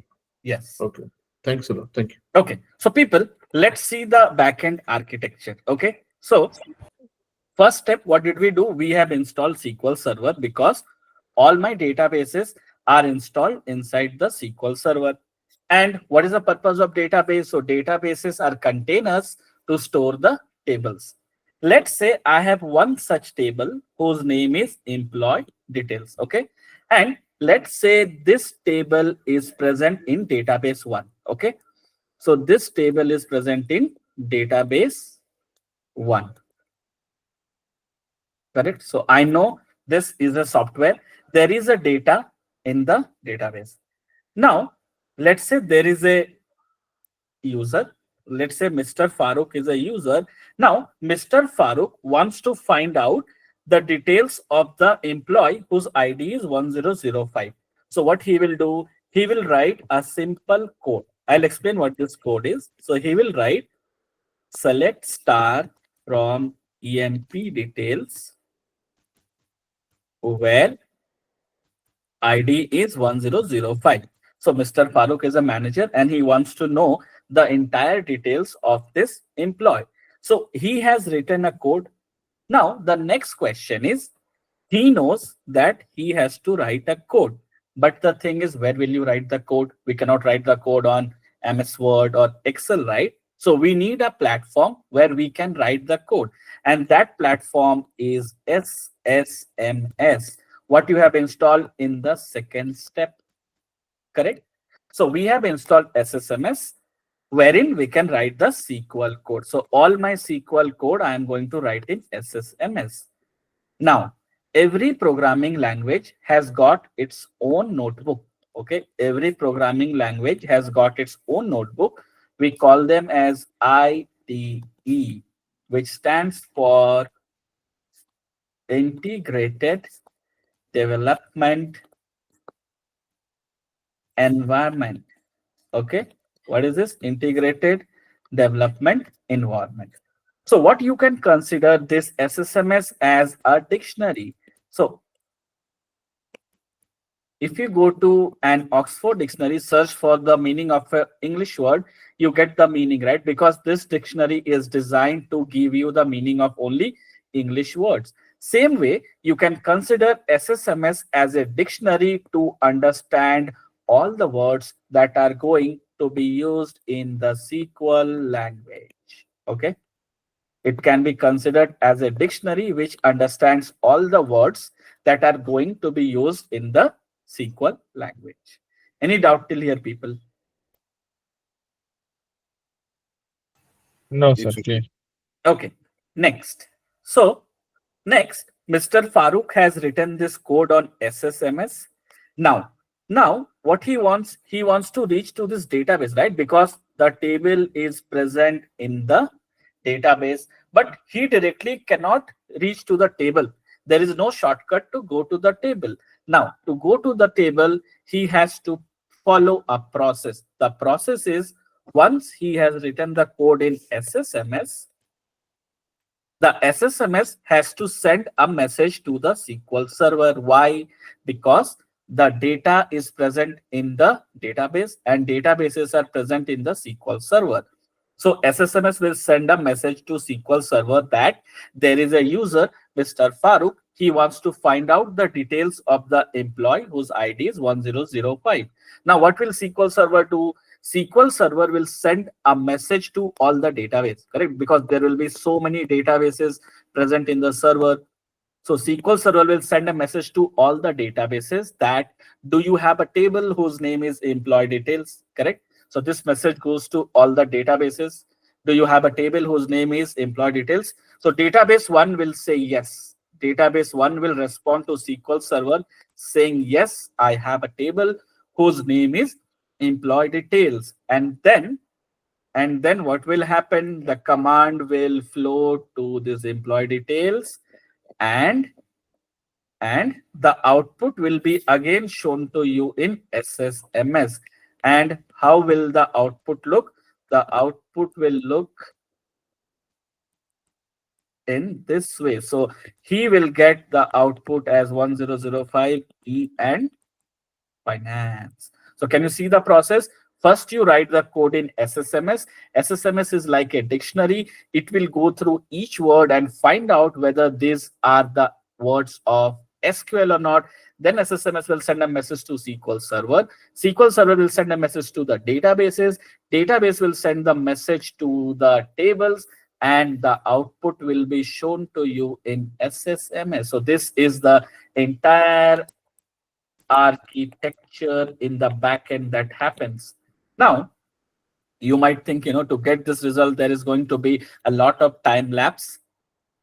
Yes. Okay. Thanks a lot. Thank you. Okay, so people, let's see the backend architecture. Okay, so first step, what did we do? We have installed SQL Server because all my databases are installed inside the SQL Server. And what is the purpose of database? So databases are containers to store the tables. Let's say I have one such table whose name is employee details. Okay, and let's say this table is present in database 1. Okay, so this table is present in database 1. Correct. So I know this is a software. There is a data in the database. Now, let's say there is a user. Let's say Mr. Farooq is a user. Now, Mr. Farooq wants to find out the details of the employee whose ID is 1005. So what he will do, he will write a simple code. I'll explain what this code is. So he will write select star from EMP details where ID is 1005. So Mr. Farooq is a manager and he wants to know the entire details of this employee. So he has written a code. Now the next question is, he knows that he has to write a code. But the thing is, where will you write the code? We cannot write the code on MS Word or Excel, right? So we need a platform where we can write the code. And that platform is SSMS, what you have installed in the second step. Correct? So we have installed SSMS, wherein we can write the SQL code. So all my SQL code I am going to write in SSMS. Now, every programming language has got its own notebook. Okay, every programming language has got its own notebook. We call them as IDE, which stands for Integrated Development Environment. Okay, what is this? Integrated Development Environment. So what you can consider this SSMS as a dictionary. So if you go to an Oxford dictionary, search for the meaning of an English word, you get the meaning, right? Because this dictionary is designed to give you the meaning of only English words. Same way, you can consider SSMS as a dictionary to understand all the words that are going to be used in the SQL language. Okay. It can be considered as a dictionary which understands all the words that are going to be used in the SQL language. Any doubt till here, people? No, sir. Clear. Okay, next. So, next, Mr. Farooq has written this code on SSMS. Now what he wants to reach to this database, right? Because the table is present in the database, but he directly cannot reach to the table. There is no shortcut to go to the table. Now, to go to the table, he has to follow a process. The process is, once he has written the code in SSMS, the SSMS has to send a message to the SQL server. Why? Because the data is present in the database and databases are present in the SQL server. So SSMS will send a message to SQL server that there is a user, Mr. Farooq. He wants to find out the details of the employee whose ID is 1005. Now, what will SQL server do? SQL server will send a message to all the database, correct? Because there will be so many databases present in the server. So SQL server will send a message to all the databases that, do you have a table whose name is employee details, correct? So this message goes to all the databases. Do you have a table whose name is employee details? So database 1 will say yes. Database 1 will respond to SQL server saying, yes, I have a table whose name is employee details, and then what will happen? The command will flow to this employee details, and the output will be again shown to you in SSMS. And how will the output look? The output will look in this way. So he will get the output as 1005 E and finance. So can you see the process? First, you write the code in SSMS. SSMS is like a dictionary. It will go through each word and find out whether these are the words of SQL or not. Then SSMS will send a message to SQL Server. SQL Server will send a message to the databases. Database will send the message to the tables, and the output will be shown to you in SSMS. So this is the entire architecture in the backend that happens. Now, you might think, to get this result, there is going to be a lot of time lapse.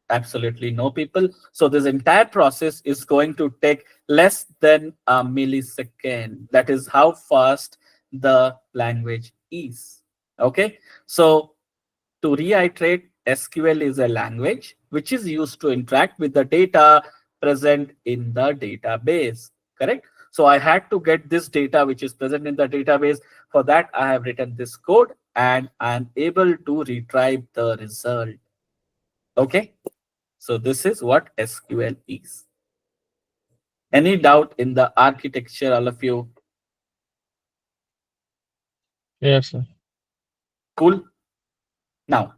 Absolutely no, people. So this entire process is going to take less than a millisecond. That is how fast the language is. Okay. So to reiterate, SQL is a language which is used to interact with the data present in the database. Correct? So I had to get this data which is present in the database. For that, I have written this code and I'm able to retrieve the result. Okay? So this is what SQL is. Any doubt in the architecture, all of you? Yes, sir. Cool. Now,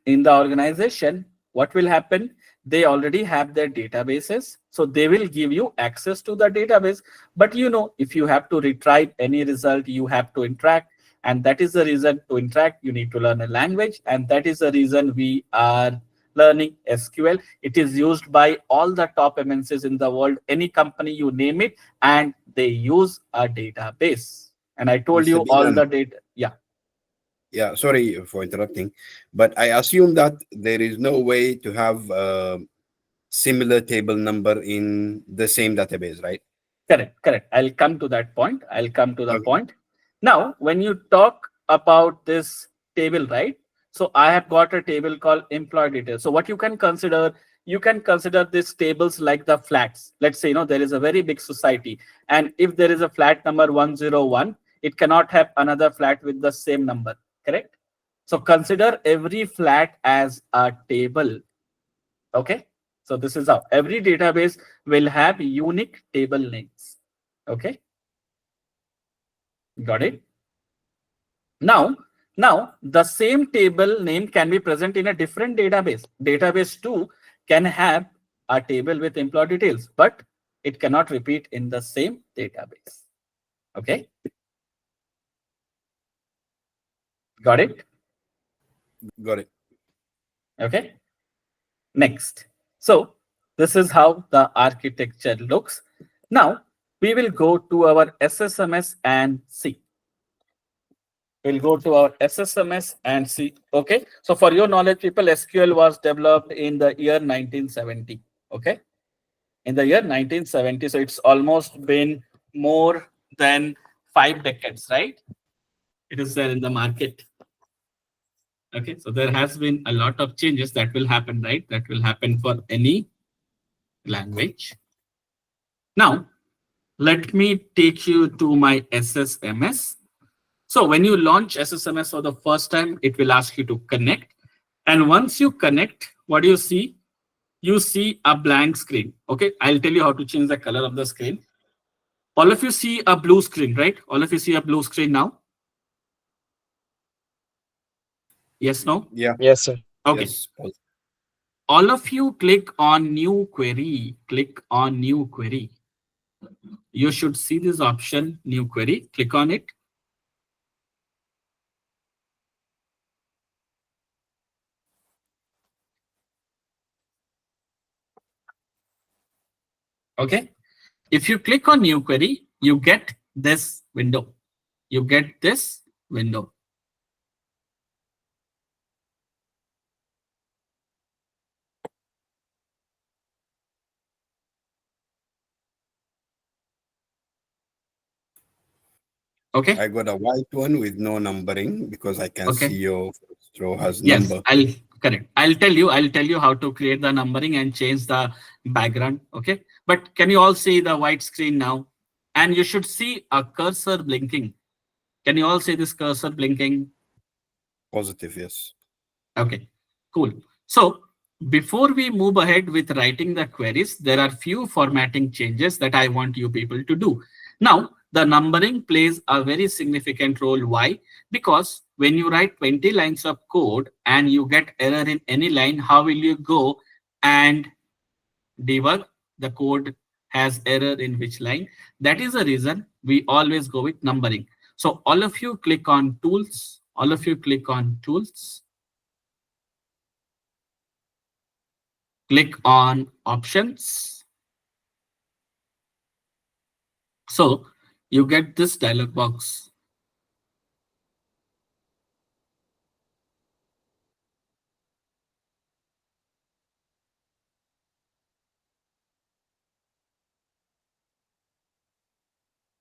in the organization, what will happen? They already have their databases, so they will give you access to the database. But if you have to retrieve any result, you have to interact. And that is the reason to interact, you need to learn a language. And that is the reason we are learning SQL. It is used by all the top MNCs in the world, any company you name it, and they use a database. And I told Mr. you all Dylan, the data. Yeah. yeah, sorry for interrupting, but I assume that there is no way to have a similar table number in the same database, right? Correct. I'll come to that point. I'll come to the Okay. point. Now, when you talk about this table, right? So I have got a table called employee details. So what you can consider these tables like the flats. Let's say, there is a very big society. And if there is a flat number 101, it cannot have another flat with the same number, correct? So consider every flat as a table. Okay. So this is how every database will have unique table names. Okay. Got it? Now the same table name can be present in a different database. Database 2 can have a table with employee details, but it cannot repeat in the same database. Okay. Got it? Got it. Okay. Next. So this is how the architecture looks. Now we will go to our SSMS and see. We'll go to our SSMS and see. Okay. So for your knowledge, people, SQL was developed in the year 1970. Okay. In the year 1970. So it's almost been more than 5 decades, right? It is there in the market. Okay. So there has been a lot of changes that will happen, right? That will happen for any language. Now, let me take you to my SSMS. So when you launch SSMS for the first time, it will ask you to connect. And once you connect, what do you see? You see a blank screen. Okay, I'll tell you how to change the color of the screen. All of you see a blue screen, right? All of you see a blue screen now? Yes, no? Yeah. Yes, sir. Okay. Yes. All of you click on new query. Click on new query. You should see this option, new query. Click on it. Okay. If you click on new query, you get this window. You get this window. Okay. I got a white one with no numbering because I can Okay. see your first row has Yes, number. I'll tell you how to create the numbering and change the background. Okay. But can you all see the white screen now? And you should see a cursor blinking. Can you all see this cursor blinking? Positive, yes. Okay, cool. So before we move ahead with writing the queries, there are few formatting changes that I want you people to do. Now, the numbering plays a very significant role. Why? Because when you write 20 lines of code and you get error in any line, how will you go and debug the code has error in which line? That is the reason we always go with numbering. So all of you click on tools. All of you click on tools. Click on options. So you get this dialog box.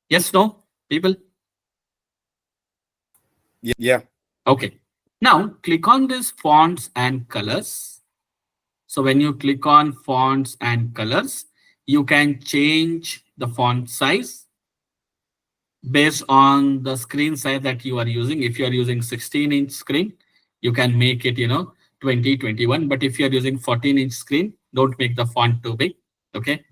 Yes, no, people? Yeah. Okay. Now click on this fonts and colors. So when you click on fonts and colors, you can change the font size based on the screen size that you are using. If you are using 16-inch screen, you can make it, 20, 21. But if you are using 14-inch screen, don't make the font too big. Okay.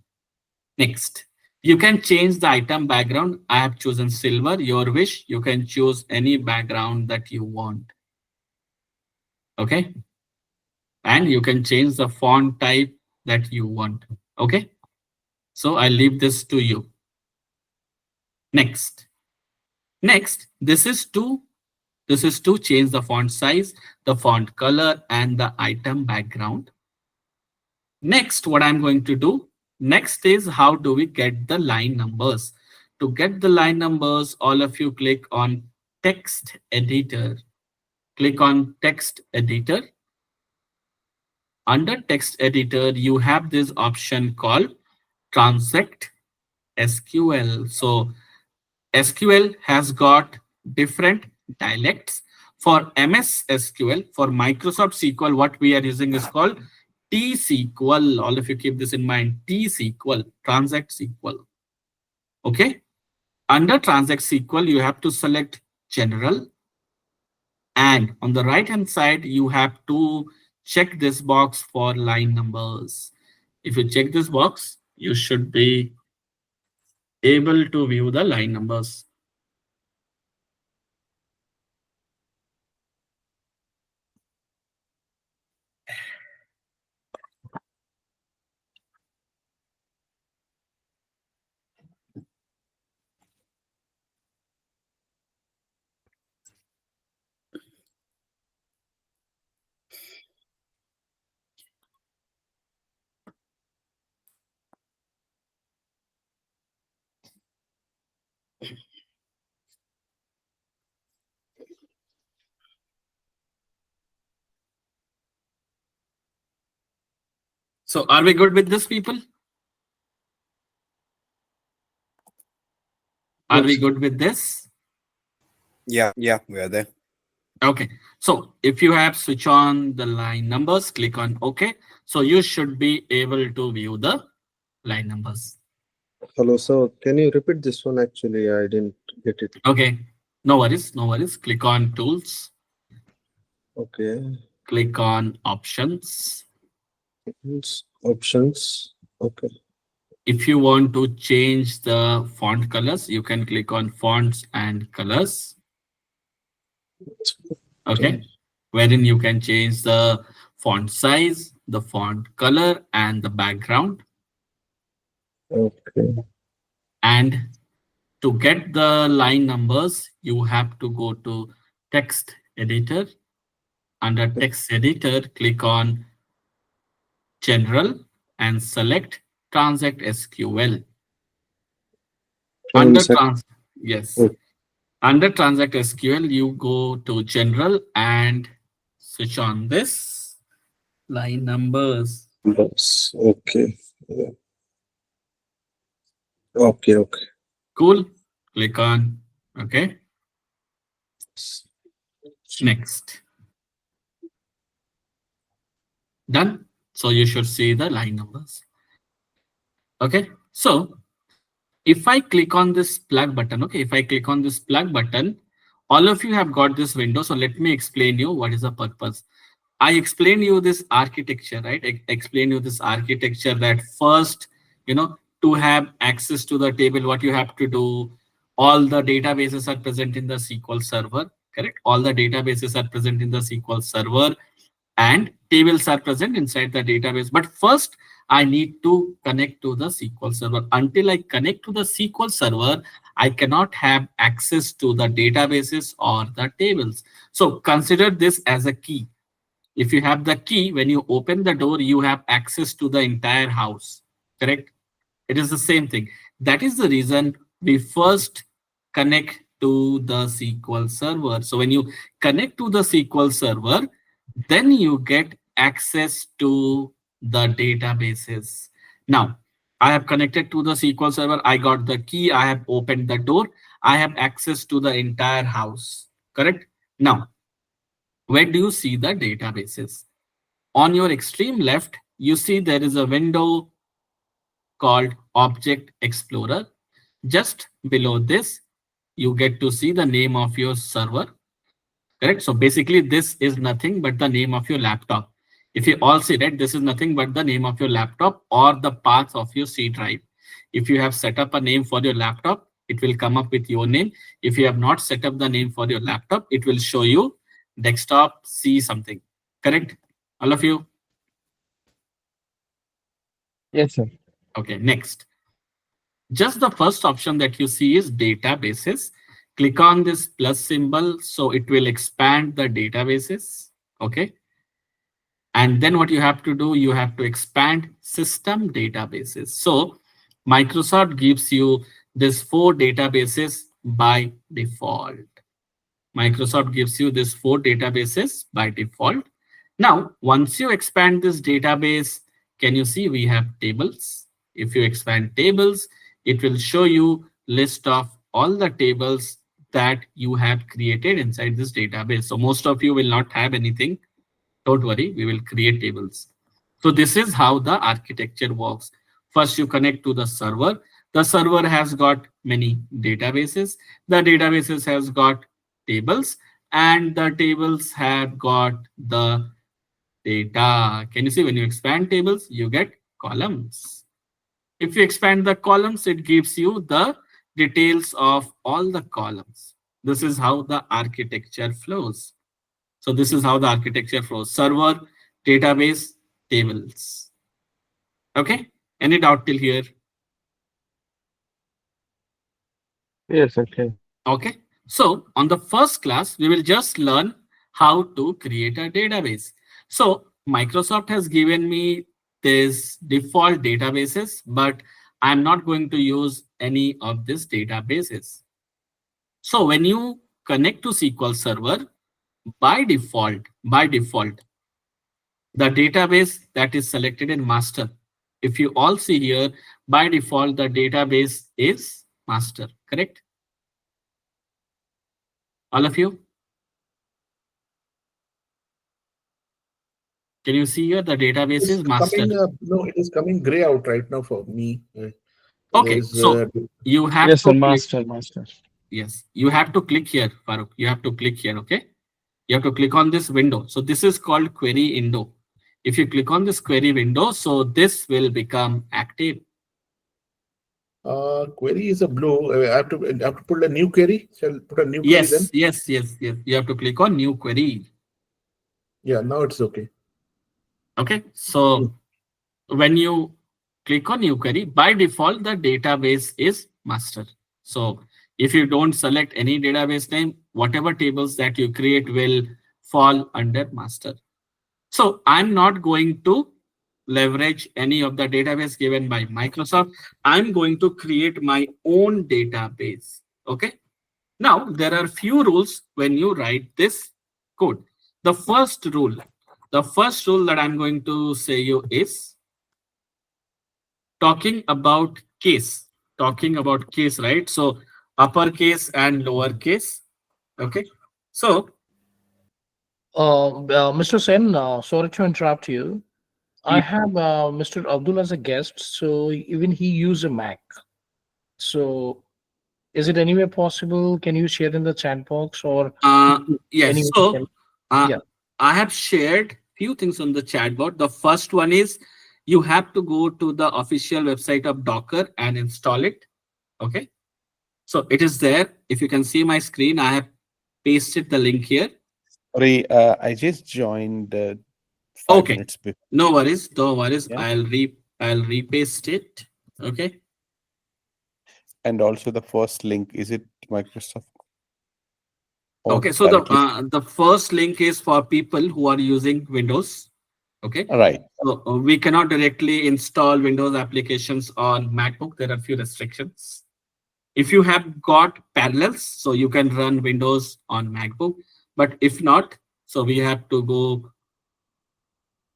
Next, you can change the item background. I have chosen silver. Your wish. You can choose any background that you want. Okay. And you can change the font type that you want. Okay. So I leave this to you. Next, this is to change the font size, the font color, and the item background. Next, what I'm going to do next is how do we get the line numbers? To get the line numbers, all of you click on text editor. Click on text editor. Under text editor, you have this option called transact SQL. So SQL has got different dialects. For MS SQL, for Microsoft SQL, what we are using is called T-SQL. All of you keep this in mind. T-SQL, Transact SQL. Okay. Under Transact SQL, you have to select General. And on the right hand side, you have to check this box for line numbers. If you check this box, you should be able to view the line numbers. So are we good with this, people? Are we good with this? Yeah, we are there. Okay. So if you have switch on the line numbers, click on OK. So you should be able to view the line numbers. Hello, sir. Can you repeat this one? Actually, I didn't get it. Okay. No worries. No worries. Click on tools. Okay. Click on options. Options. Okay. If you want to change the font colors, you can click on fonts and colors. Okay. Wherein you can change the font size, the font color, and the background. Okay. And to get the line numbers, you have to go to text editor. Under text editor, click on general and select transact SQL. Under yes. Okay. Under transact SQL, you go to general and switch on this line numbers. Yes. Okay. Yeah. Okay. Okay. Cool. Click on Okay. Next. Done. So you should see the line numbers. Okay. So if I click on this plug button, okay, if I click on this plug button, all of you have got this window. So let me explain you what is the purpose. I explained you this architecture, right? Explain you this architecture that first, to have access to the table, what you have to do, all the databases are present in the SQL server, correct? All the databases are present in the SQL server and tables are present inside the database. But first, I need to connect to the SQL server. Until I connect to the SQL server, I cannot have access to the databases or the tables. So consider this as a key. If you have the key, when you open the door, you have access to the entire house, correct? It is the same thing. That is the reason we first connect to the SQL server. So when you connect to the SQL server, then you get access to the databases. Now, I have connected to the SQL server. I got the key. I have opened the door. I have access to the entire house, correct? Now, where do you see the databases? On your extreme left, you see there is a window called Object Explorer. Just below this, you get to see the name of your server, correct? So basically, this is nothing but the name of your laptop. If you all see that, this is nothing but the name of your laptop or the path of your C drive. If you have set up a name for your laptop, it will come up with your name. If you have not set up the name for your laptop, it will show you desktop C something, correct? All of you? Yes, sir. Okay, next. Just the first option that you see is databases. Click on this plus symbol, so it will expand the databases. Okay. And then what you have to do, you have to expand system databases. So Microsoft gives you this 4 databases by default. Microsoft gives you this 4 databases by default. Now, once you expand this database, can you see we have tables? If you expand tables, it will show you list of all the tables that you have created inside this database. So most of you will not have anything. Don't worry, we will create tables. So this is how the architecture works. First, you connect to the server. The server has got many databases. The databases has got tables, and the tables have got the data. Can you see when you expand tables, you get columns. If you expand the columns, it gives you the details of all the columns. This is how the architecture flows. So this is how the architecture flows. Server, database, tables. Okay. Any doubt till here? Yes, okay. Okay. So on the first class, we will just learn how to create a database. So Microsoft has given me this default databases, but I'm not going to use any of these databases. So when you connect to SQL Server, by default, the database that is selected in master. If you all see here, by default, the database is master, correct? All of you? Can you see here the database It's is master? coming, no, it is coming gray out right now for me. Okay, There's, so you have Yes, to sir, click, master. yes, you have to click here, Farooq. You have to click here, okay? You have to click on this window. So this is called query window. If you click on this query window, so this will become active. query is a blue. I have to put a new query. Shall I put a new query then? Yes. You have to click on new query. Yeah, now it's okay. Okay, so when you click on new query, by default, the database is master. So if you don't select any database name, whatever tables that you create will fall under master. So I'm not going to leverage any of the database given by Microsoft. I'm going to create my own database. Okay. Now there are few rules when you write this code. The first rule that I'm going to say you is talking about case, right? So uppercase and lowercase. Okay. So Mr. Sen, sorry to interrupt you. I Yeah. have Mr. Abdul as a guest, so even he use a Mac. So is it anywhere possible? Can you share in the chat box or yes. anyway? So uh, Yeah. I have shared few things on the chatbot. The first one is you have to go to the official website of Docker and install it. Okay. So it is there. If you can see my screen, I have pasted the link here. Sorry, I just joined 5 Okay. minutes before. No worries. No worries. Yeah. I'll repaste it. Okay. And also the first link, is it Microsoft? or Okay. So directly? the first link is for people who are using Windows. Okay. Right. So we cannot directly install Windows applications on MacBook. There are few restrictions. If you have got parallels, so you can run Windows on MacBook. But if not, so we have to go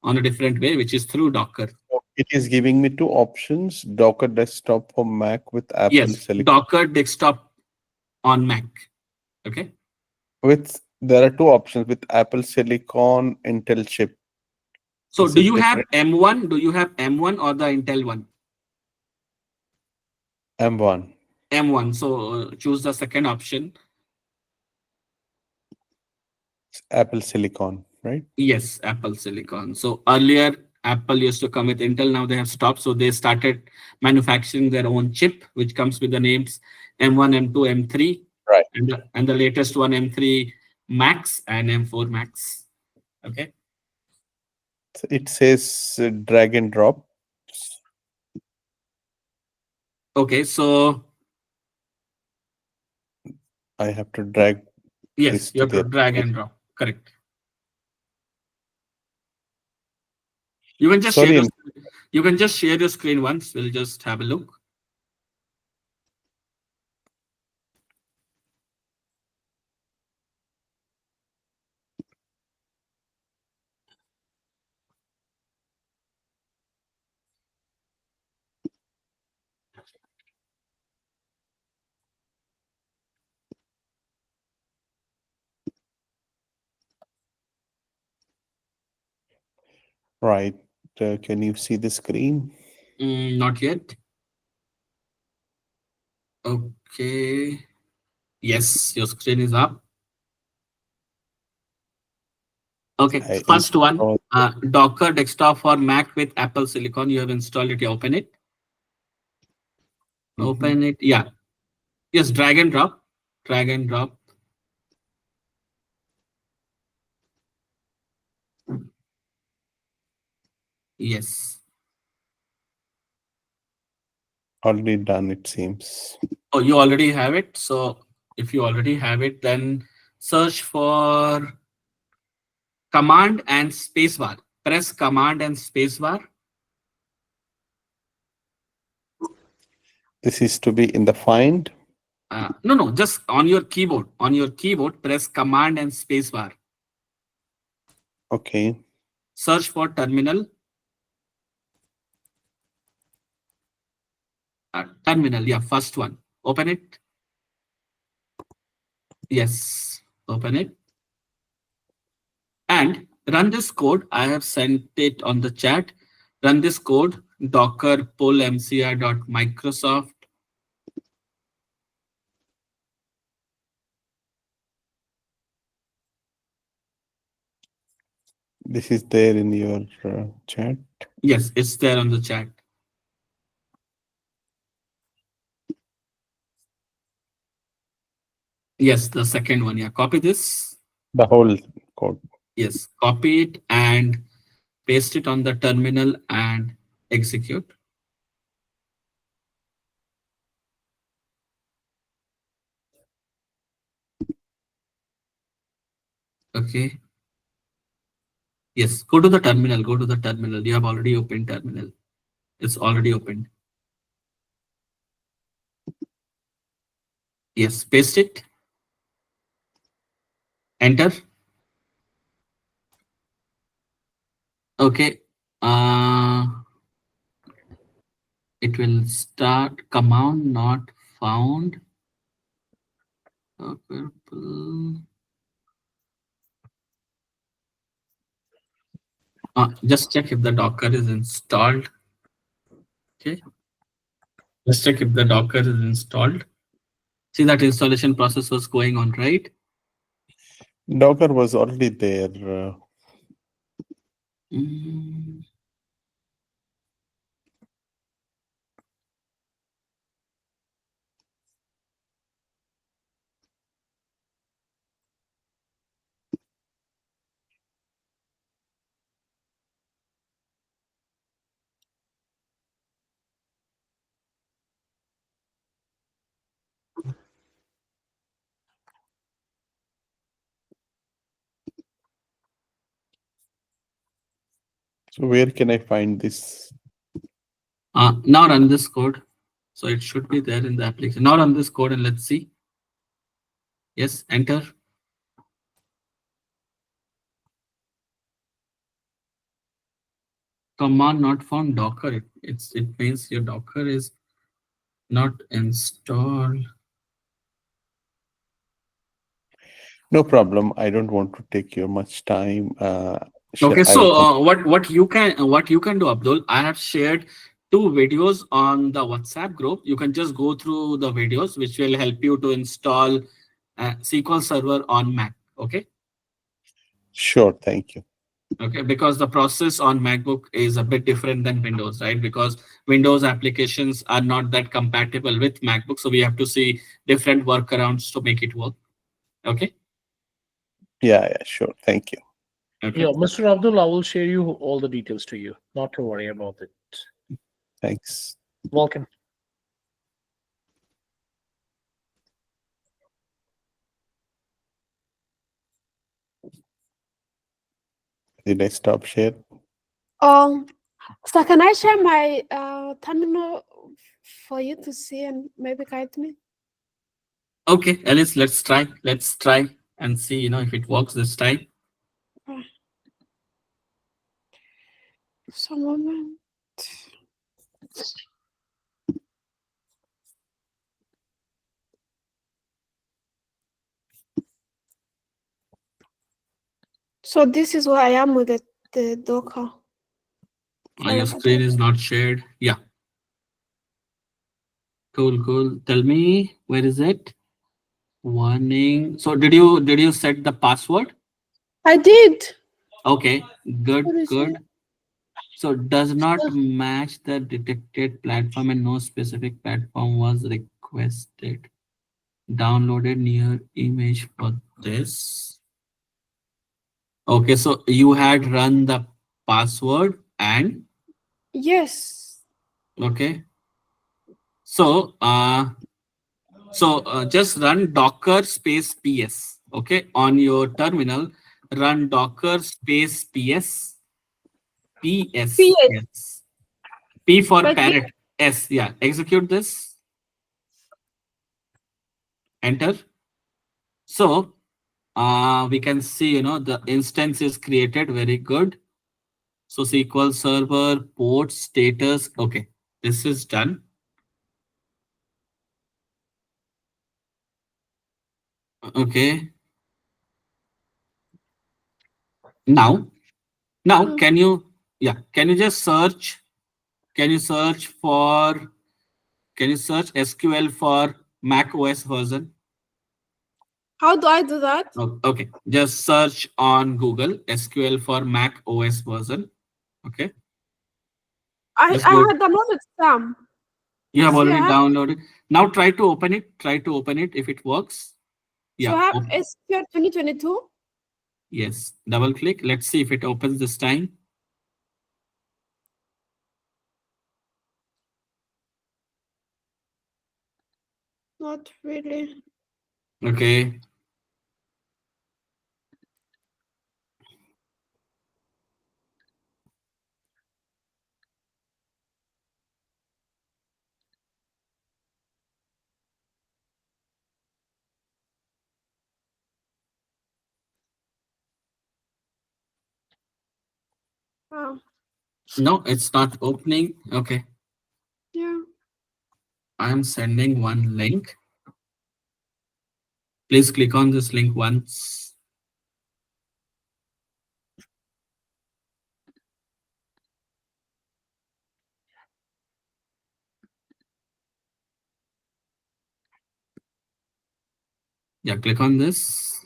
on a different way, which is through Docker. So it is giving me two options: Docker desktop for Mac with Apple Yes, Silicon. Docker desktop on Mac. Okay. There are two options with Apple Silicon Intel chip. So Is do it you have different? M1? Do you have M1 or the Intel one? M1. M1. So choose the second option. It's Apple Silicon, right? Yes, Apple Silicon. So earlier Apple used to come with Intel. Now they have stopped. So they started manufacturing their own chip, which comes with the names M1, M2, M3. Right. And the latest one, M3 Max and M4 Max. Okay. So it says drag and drop. Okay. So I have to drag yes, this you to have to there. drag and drop. Correct. You can just Sorry, you can just share your screen once. We'll just have a look. right. Can you see the screen? Not yet. Okay. Yes, your screen is up. Okay. I First one, installed Docker desktop for Mac with Apple Silicon. You have installed it. You open it. Open it. Yeah. Yes. Drag and drop. Drag and drop. Yes. already done, it seems. Oh, you already have it. So if you already have it, then search for command and spacebar. Press command and spacebar. This is to be in the find. No, just on your keyboard. On your keyboard, press command and spacebar. Okay. Search for terminal. Terminal, yeah, first one. Open it. Yes, open it. And run this code. I have sent it on the chat. Run this code, docker pull mcr.microsoft. This is there in your chat. Yes, it's there on the chat. Yes, the second one. Yeah, copy this. The whole code. Yes, copy it and paste it on the terminal and execute. Okay. Yes, go to the terminal. Go to the terminal. You have already opened terminal. It's already opened. Yes, paste it. Enter. Okay. It will start command not found. Purple. Just check if the Docker is installed. Okay. Just check if the Docker is installed. See, that installation process was going on, right? Docker was already there. Mm. So where can I find this? Now run this code. So it should be there in the application. Now run this code and let's see. Yes, enter. Command not found Docker. It means your Docker is not installed. No problem. I don't want to take your much time. Okay, I so will what you can do, Abdul, I have shared 2 videos on the WhatsApp group. You can just go through the videos, which will help you to install SQL Server on Mac. Okay. Sure, thank you. Okay, because the process on MacBook is a bit different than Windows, right? Because Windows applications are not that compatible with MacBook, so we have to see different workarounds to make it work. Okay. Yeah, sure. Thank you. Okay. Yeah, Mr. Abdul, I will share you all the details to you. Not to worry about it. Thanks. Welcome. Did I stop share? So can I share my terminal for you to see and maybe guide me? Okay, Alice, let's try. Let's try and see, if it works this time. So moment. So this is where I am with the Docker. Your screen is not shared. Yeah. Cool. Tell me, where is it? Warning. So did you set the password? I did. Okay, good. What is it? So does not match the detected platform and no specific platform was requested. Downloaded near image for this. Okay, so you had run the password and Yes. okay. So just run docker space ps. Okay, on your terminal, run docker space ps. PS. Yes. P for But parrot. S. Yeah. Execute this. Enter. So we can see, the instance is created. Very good. So SQL Server, port, status. Okay. This is done. Okay. Now can you just search? Can you search SQL for Mac OS version? how do I do that? Oh, okay, just search on Google SQL for Mac OS version. Okay. I Just go. had downloaded some. You have See, already downloaded. Now try to open it. Try to open it if it works. So Yeah. I have SQL 2022. Yes. Double click. Let's see if it opens this time. Not really. Okay. Oh, No, it's not opening. Okay. yeah. I'm sending one link. Please click on this link once. Yeah, click on this.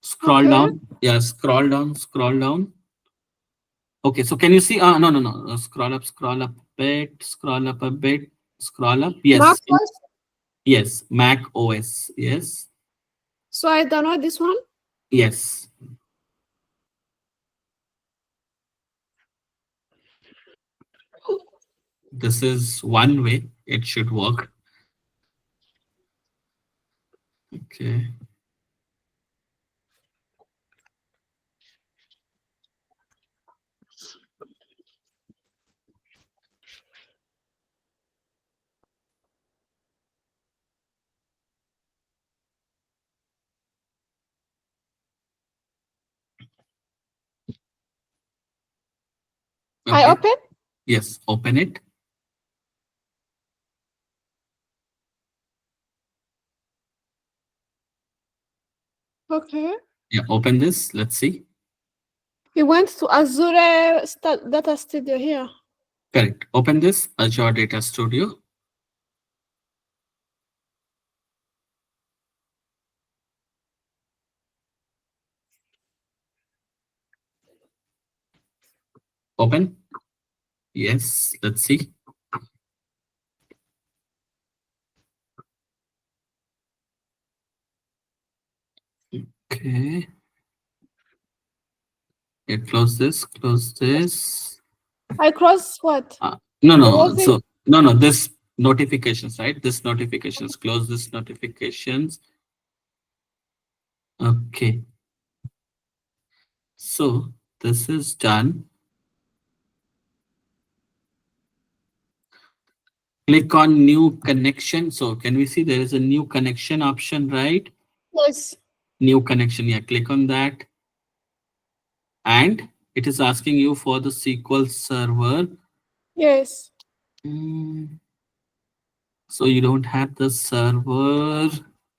Scroll Okay. down. Yeah, scroll down. Okay, so can you see? No. Scroll up a bit, scroll up a bit, scroll up. Yes. Mac OS. Yes, Mac OS. Yes. So I download this one. Yes. This is one way it should work. Okay. I Okay. open. Yes, open it. Okay. Yeah, open this. Let's see. We went to Azure Data Studio here. Correct. Open this Azure Data Studio. Open. Yes, let's see. Okay. Yeah, close this, close this. I cross what? No. Closing. So no, this notifications, right? This notifications, close this notifications. Okay. So this is done. Click on new connection. So can we see there is a new connection option, right? Yes. New connection. Yeah, click on that. And it is asking you for the SQL server. Yes. So you don't have the server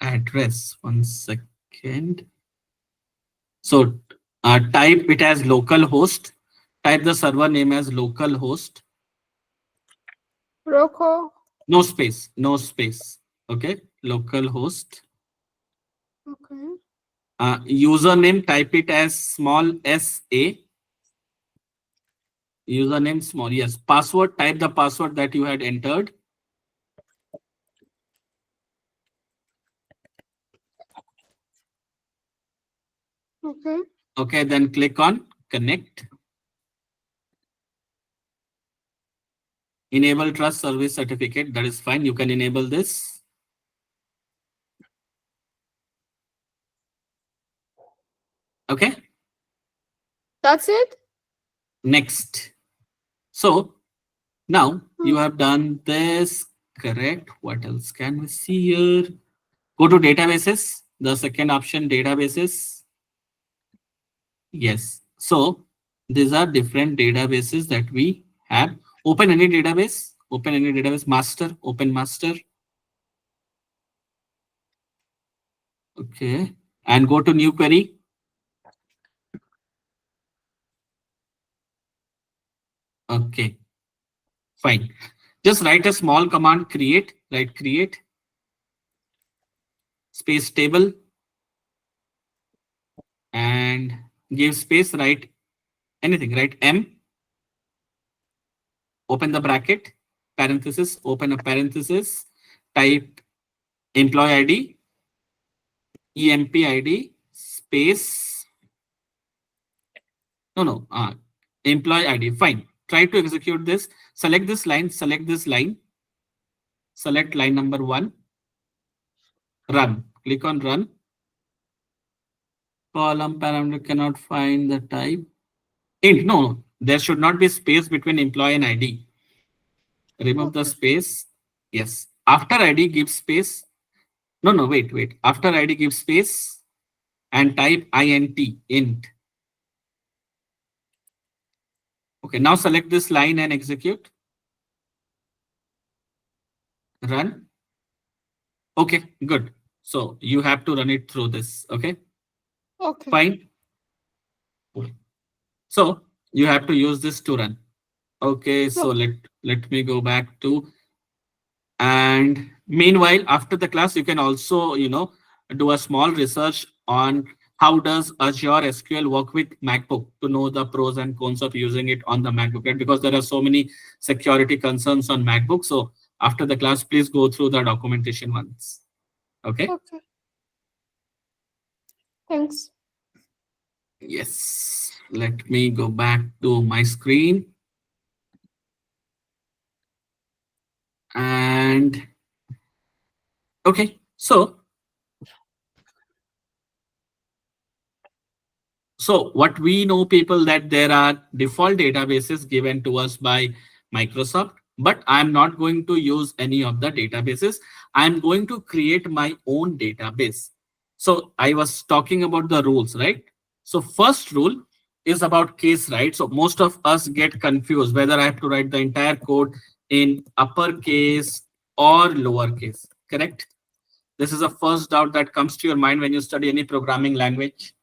address. 1 second. So type it as localhost. Type the server name as localhost. Rocco. No space. No space. Okay. Localhost. Okay. Username, type it as small sa. Username small. Yes. Password, type the password that you had entered. Okay. Okay. Then click on connect. Enable trust service certificate. That is fine. You can enable this. Okay. That's it. Next. So now you have done this. Correct. What else can we see here? Go to databases. The second option, databases. Yes. So these are different databases that we have. Open any database. Open any database. Master. Open master. Okay. And go to new query. Okay. Fine. Just write a small command, create. Write create. Space table. And give space. Write anything. Write M. Open the bracket. Parenthesis. Open a parenthesis. Type employee ID. EMP ID. Space. No. Employee ID. Fine. Try to execute this. Select this line. Select this line. Select line number 1. Run. Click on run. Column parameter cannot find the type. Int. No. There should not be space between employee and ID. Remove the space. Yes. After ID, give space. No. Wait. After ID, give space and type int. Okay. Now select this line and execute. Run. Okay. Good. So you have to run it through this. Okay, Okay. fine. So you have to use this to run. Okay, so let me go back to, and meanwhile after the class you can also do a small research on how does Azure SQL work with MacBook to know the pros and cons of using it on the MacBook, right? Because there are so many security concerns on MacBook. So after the class, please go through the documentation once. Okay. Okay. Thanks. Yes. Let me go back to my screen. And okay, so what we know, people, that there are default databases given to us by Microsoft, but I'm not going to use any of the databases. I'm going to create my own database. So I was talking about the rules, right? So first rule is about case, right? So most of us get confused whether I have to write the entire code in uppercase or lowercase, correct? This is the first doubt that comes to your mind when you study any programming language.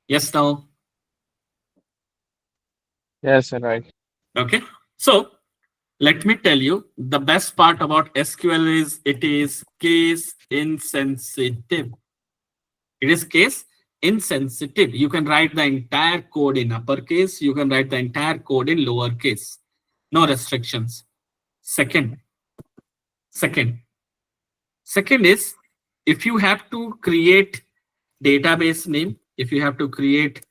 Yes, no? Yes, right. Okay. So let me tell you, the best part about SQL is it is case insensitive. It is case insensitive. You can write the entire code in uppercase. You can write the entire code in lowercase. No restrictions. Second is, if you have to create database name, if you have to create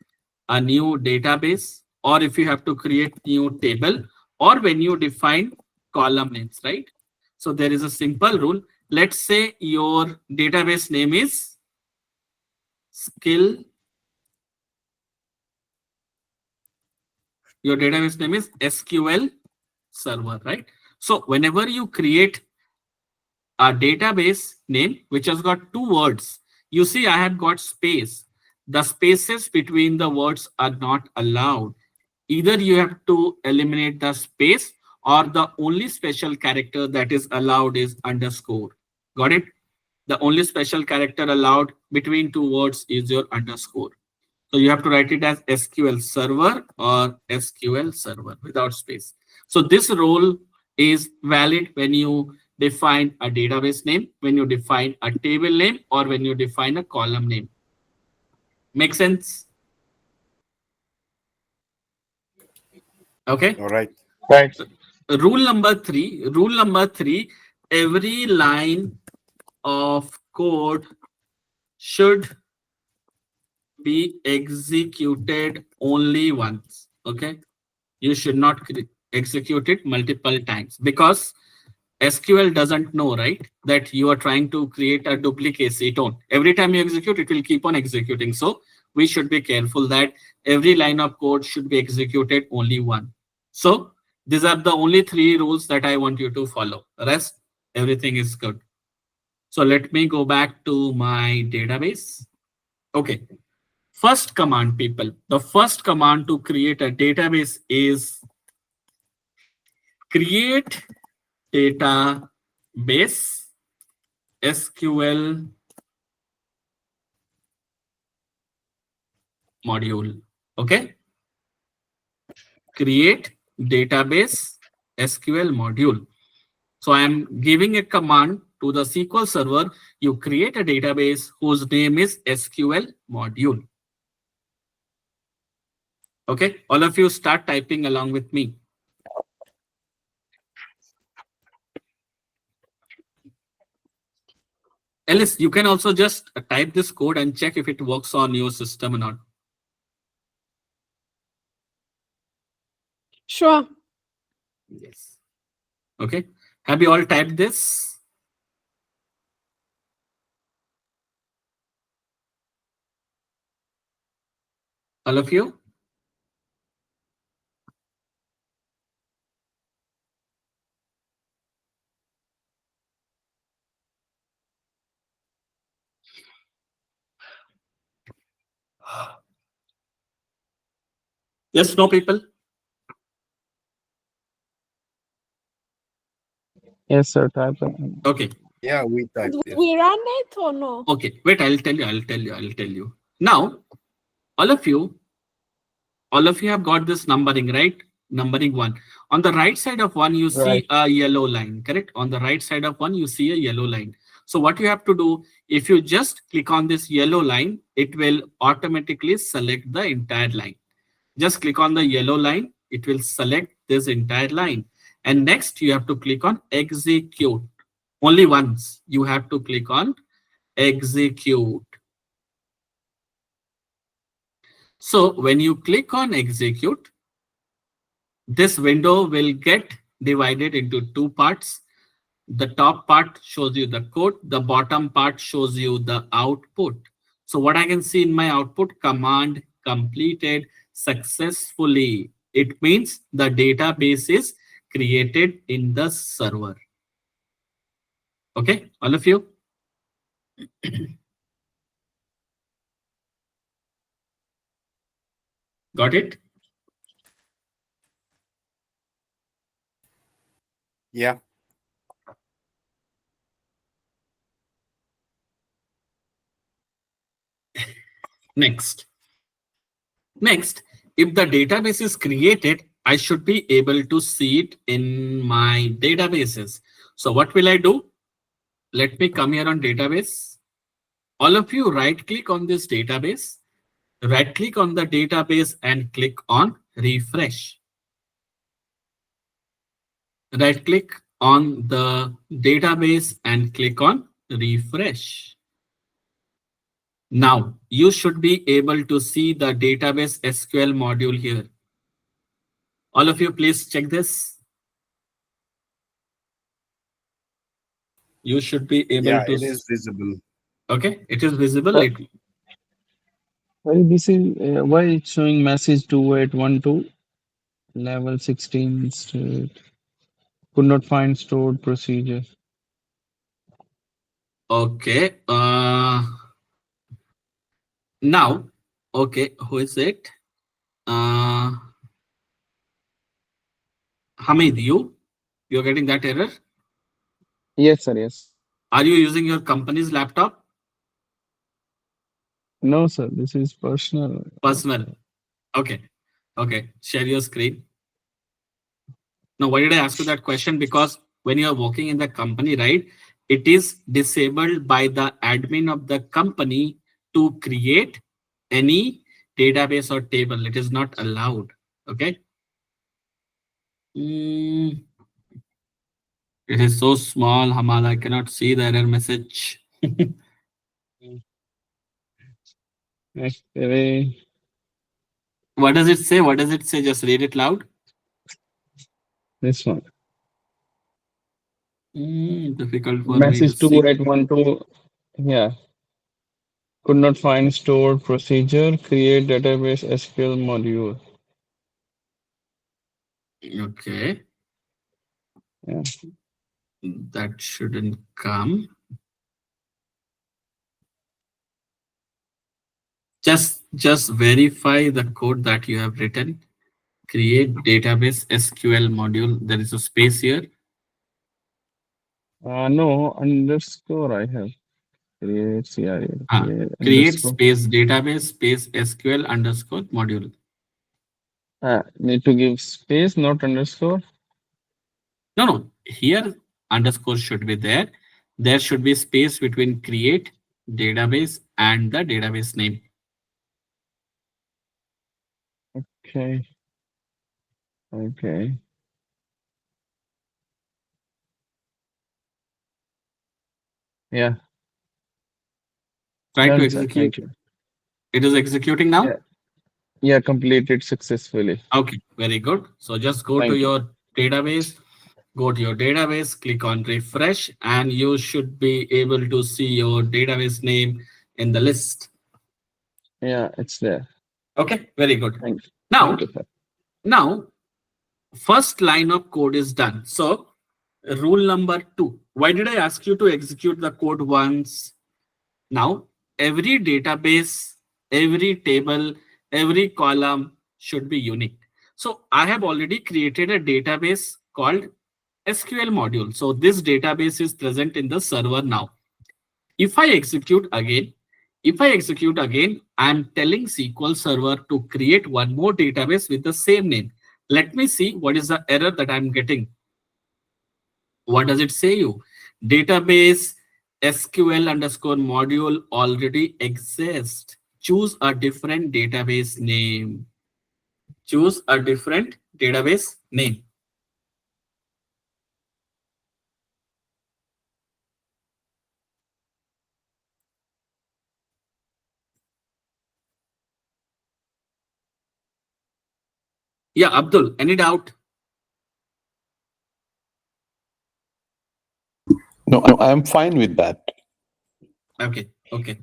a new database, or if you have to create new table, or when you define column names, right? So there is a simple rule. Let's say your database name is skill. Your database name is SQL server, right? So whenever you create a database name which has got two words, you see I have got space. The spaces between the words are not allowed. Either you have to eliminate the space, or the only special character that is allowed is underscore. Got it? The only special character allowed between two words is your underscore. So you have to write it as SQL server or SQL server without space. So this rule is valid when you define a database name, when you define a table name, or when you define a column name. Make sense? Okay. All right. Right. Rule number three, every line of code should be executed only once. Okay. You should not execute it multiple times, because SQL doesn't know, right, that you are trying to create a duplicate. It won't. Every time you execute, it will keep on executing. So we should be careful that every line of code should be executed only one. So these are the only three rules that I want you to follow. The rest, everything is good. So let me go back to my database. Okay. First command, people. The first command to create a database is create database SQL module. Okay. Create database SQL module. So I am giving a command to the SQL server. You create a database whose name is SQL module. Okay. All of you start typing along with me. Alice, you can also just type this code and check if it works on your system or not. Sure. Yes. Okay. Have you all typed this? All of you? Yes, no, people? Yes, sir. Type. Okay. Yeah, we typed Do it. we run it or no? Okay, wait, I'll tell you. Now, all of you have got this numbering, right? Numbering 1. On the right side of 1, you see Right. a yellow line, correct? On the right side of 1, you see a yellow line. So what you have to do, if you just click on this yellow line, it will automatically select the entire line. Just click on the yellow line, it will select this entire line. And next you have to click on execute. Only once you have to click on execute. So when you click on execute, this window will get divided into 2 parts. The top part shows you the code, the bottom part shows you the output. So what I can see in my output, command completed successfully. It means the database is created in the server. Okay, all of you? Got it? Yeah. Next, if the database is created, I should be able to see it in my databases. So what will I do? Let me come here on database. All of you right click on this database, right click on the database and click on refresh. Right click on the database and click on refresh. Now you should be able to see the database SQL module here. All of you please check this. You should be able Yeah, to. it is visible. Okay, it is visible. But why this is why it's showing message 2812 level 16 state could not find stored procedure. Okay. Now, okay, who is it? Hamid, you're getting that error? Yes, sir. Yes. Are you using your company's laptop? No, sir. This is personal. Personal. Okay. Okay. Share your screen. Now, why did I ask you that question? Because when you are working in the company, right, it is disabled by the admin of the company to create any database or table. It is not allowed. Okay. It is so small, Hamal. I cannot see the error message. Actually, What does it say? What does it say? Just read it loud. this one. Difficult for me to Message see. 2812. Yeah. Could not find stored procedure. Create database SQL module. Okay. Yeah. That shouldn't come. Just verify the code that you have written. Create database SQL module. There is a space here. No, underscore I have. Create CRL. Create Create underscore. space database space SQL underscore module. Need to give space, not underscore. No. Here underscore should be there. There should be space between create database and the database name. Okay. Okay. Yeah. Try to Done, sir. execute. Thank you. It is executing now. Yeah. Yeah, completed successfully. Okay, very good. So just go to Thank you. your database. Go to your database, click on refresh, and you should be able to see your database name in the list. Yeah, it's there. Okay, very good. Thank you. Now, Thank you, sir. now, first line of code is done. So, rule number 2. Why did I ask you to execute the code once? Now, every database, every table, every column should be unique. So, I have already created a database called SQL module. So this database is present in the server now. If I execute again, I'm telling SQL Server to create one more database with the same name. Let me see what is the error that I'm getting. What does it say you? Database SQL underscore module already exists. Choose a different database name. Choose a different database name. Yeah, Abdul, any doubt? No, I'm fine with that. Okay, okay.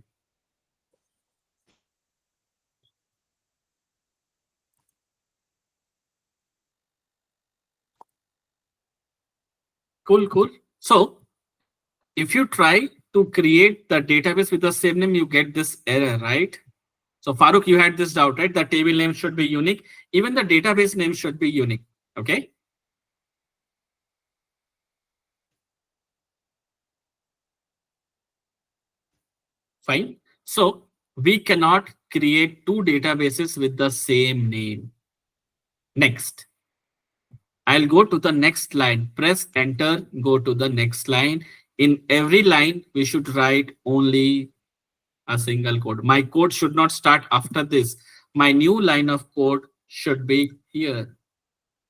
Cool, cool. So if you try to create the database with the same name, you get this error, right? So Farooq, you had this doubt, right? The table name should be unique. Even the database name should be unique. Okay. Fine. So we cannot create two databases with the same name. Next. I'll go to the next line. Press enter, go to the next line. In every line, we should write only a single code. My code should not start after this. My new line of code should be here.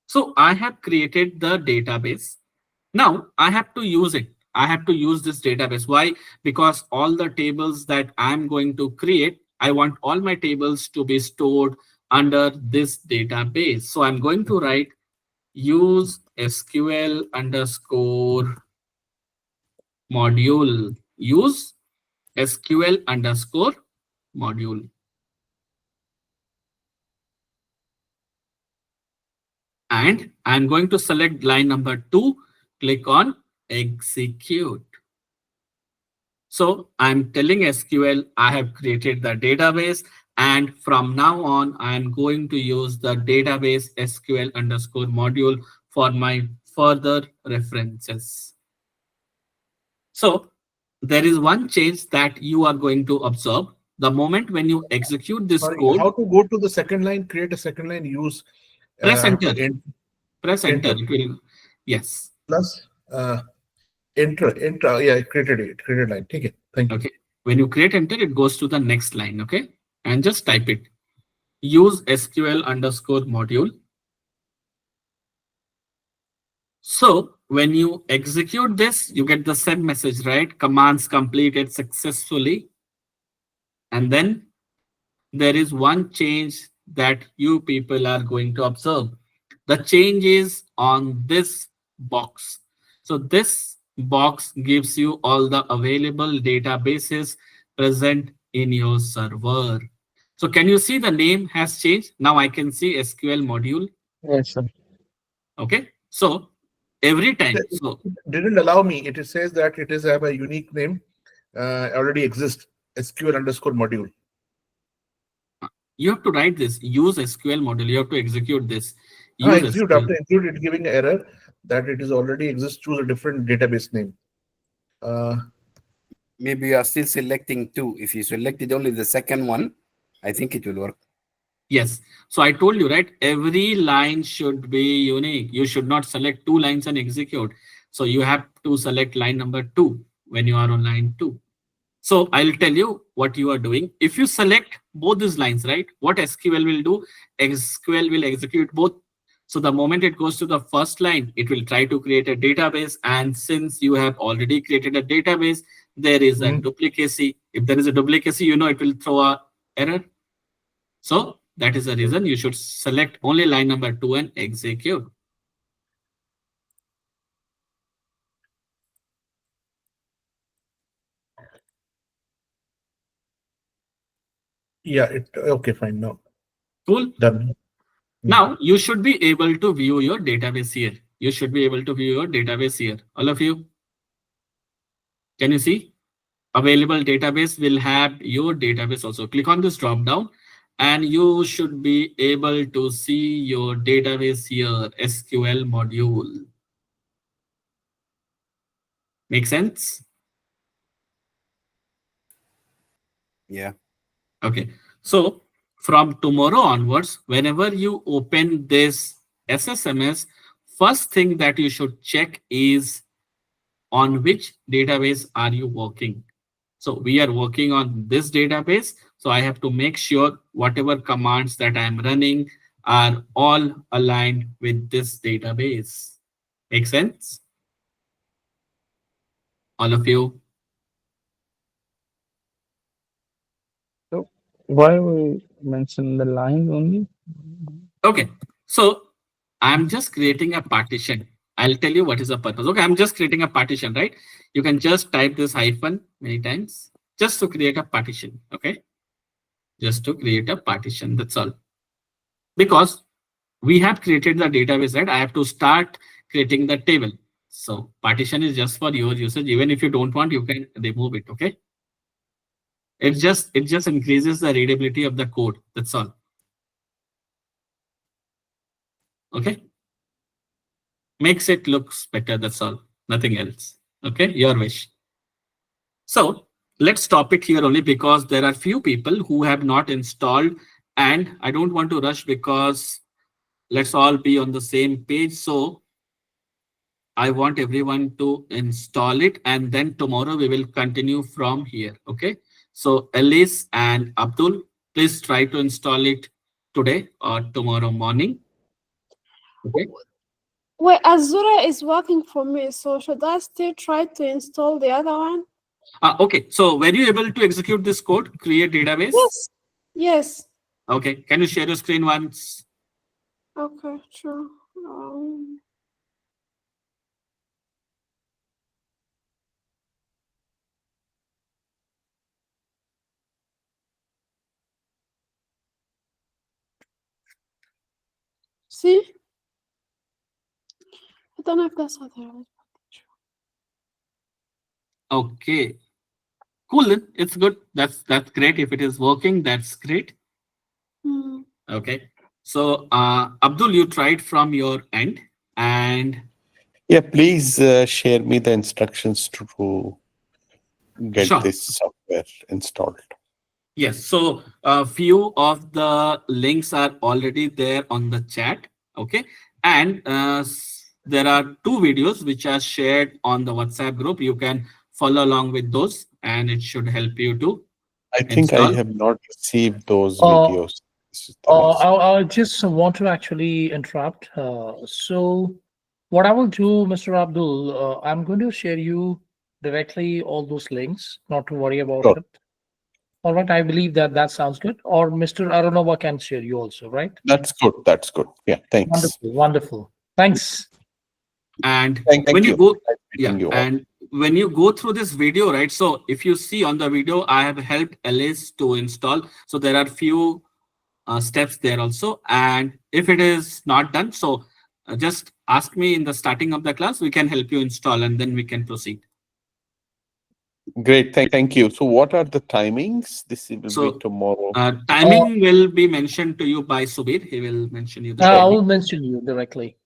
So I have created the database. Now I have to use it. I have to use this database. Why? Because all the tables that I'm going to create, I want all my tables to be stored under this database. So I'm going to write use SQL underscore module. Use SQL underscore module. And I'm going to select line number 2, click on execute. So I'm telling SQL I have created the database, and from now on, I'm going to use the database SQL underscore module for my further references. So there is one change that you are going to observe. The moment when you execute this code, how to go to the second line, create a second line, use press have to enter. Press enter. enter. It will, yes. Plus enter. Yeah, created line. Take it. Thank you. Okay. When you create enter, it goes to the next line. Okay. And just type it. Use SQL underscore module. So when you execute this, you get the same message, right? Commands completed successfully. And then there is one change that you people are going to observe. The change is on this box. So this box gives you all the available databases present in your server. So can you see the name has changed? Now I can see SQL module. Yes, sir. Okay. So every time. It So didn't allow me. It says that it is have a unique name already exists. SQL underscore module. you have to write this. Use SQL module. You have to execute this. Execute. SQL. After execute, it giving an error that it is already exists. Choose a different database name. Maybe you are still selecting 2. If you selected only the second one, I think it will work. Yes. So I told you, right? Every line should be unique. You should not select 2 lines and execute. So you have to select line number 2 when you are on line 2. So I'll tell you what you are doing. If you select both these lines, right? What SQL will do? SQL will execute both. So the moment it goes to the first line, it will try to create a database. And since you have already created a database, there is a duplicacy. If there is a duplicacy, it will throw a error. So that is the reason you should select only line number 2 and execute. Yeah. Okay. Fine. Now. Cool. Done. Now you should be able to view your database here. You should be able to view your database here. All of you. Can you see? Available database will have your database also. Click on this drop down and you should be able to see your database here, SQL module. Make sense? Yeah. Okay. So from tomorrow onwards, whenever you open this SSMS, first thing that you should check is on which database are you working. So we are working on this database. So I have to make sure whatever commands that I'm running are all aligned with this database. Make sense? All of you? So why we mention the line only? Okay. So I'm just creating a partition. I'll tell you what is the purpose. Okay, I'm just creating a partition, right? You can just type this hyphen many times just to create a partition. Okay, just to create a partition. That's all. Because we have created the database, right? I have to start creating the table. So partition is just for your usage. Even if you don't want, you can remove it. Okay. It just increases the readability of the code. That's all. Okay. Makes it looks better. That's all. Nothing else. Okay. Your wish. So let's stop it here only because there are few people who have not installed, and I don't want to rush because let's all be on the same page. So I want everyone to install it, and then tomorrow we will continue from here. Okay. So Alice and Abdul, please try to install it today or tomorrow morning. Okay. Wait, Azura is working for me, so should I still try to install the other one? Okay. So were you able to execute this code, create database? Yes. Yes. Okay. Can you share your screen once? Okay, sure. See? I don't know if that's how they are. Okay. Cool. Then. It's good. That's great. If it is working, that's great. Hmm. Okay. So Abdul, you tried from your end, and Yeah, please share me the instructions to get sure. this software installed. Yes. So a few of the links are already there on the chat. Okay. And there are 2 videos which are shared on the WhatsApp group. You can follow along with those, and it should help you to I think I install. have not received those Uh, videos. This is the reason. I just want to actually interrupt. So, what I will do, Mr. Abdul, I'm going to share you directly all those links. Not to worry about Sure. it. All right, I believe that that sounds good. Or Mr. Arunova can share you also, right? That's good. That's good. Yeah, thanks. Wonderful, wonderful. Thanks. And Thank when you you. go, Nice yeah, meeting you all. and when you go through this video, right? So if you see on the video, I have helped Alice to install. So there are few steps there also. And if it is not done, so just ask me in the starting of the class. We can help you install, and then we can proceed. Great. Thank you. So what are the timings? This will be So tomorrow. timing will be mentioned to you by Subir. He will mention you the I timing. will mention you directly.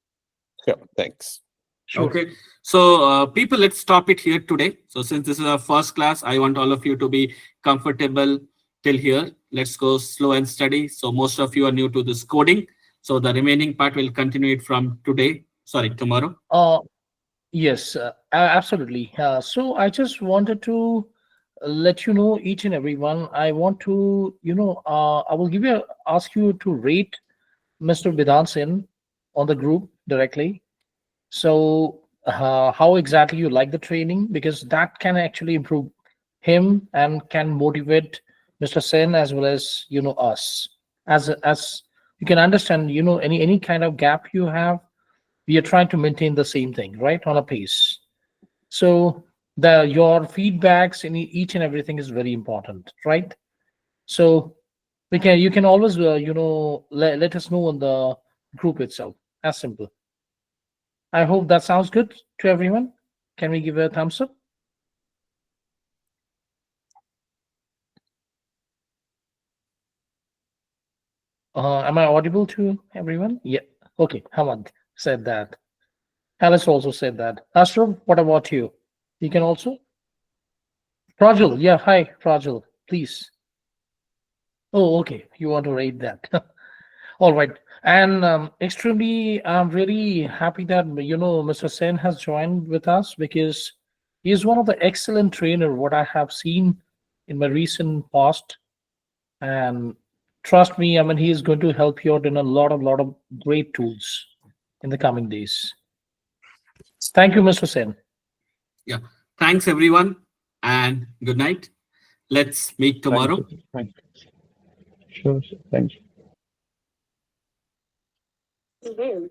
Sure. Thanks. Sure. Okay, so people, let's stop it here today. So since this is our first class, I want all of you to be comfortable till here. Let's go slow and steady. So most of you are new to this coding. So the remaining part will continue it from today. Sorry, tomorrow. Yes, absolutely. So I just wanted to let you know, each and everyone. I want to, I will ask you to rate Mr. Bidan Sin on the group directly. So how exactly you like the training, because that can actually improve him and can motivate Mr. Sen as well as us. As you can understand, any kind of gap you have, we are trying to maintain the same thing, right, on a pace. So your feedbacks in each and everything is very important, right? So you can always let us know on the group itself. As simple. I hope that sounds good to everyone. Can we give a thumbs up? Am I audible to everyone? Yeah. Okay. Hamad said that. Alice also said that. Ashraf, what about you? You can also. Prajal, yeah, hi, Prajal, please. Oh, okay. You want to rate that? All right. And extremely, I'm very happy that Mr. Sen has joined with us because he's one of the excellent trainer what I have seen in my recent past. And trust me, I mean, he is going to help you out in a lot of great tools in the coming days. Thank you, Mr. Sen. Yeah. Thanks, everyone, and good night. Let's meet tomorrow. Thank you. Sure, thank you. Mhm.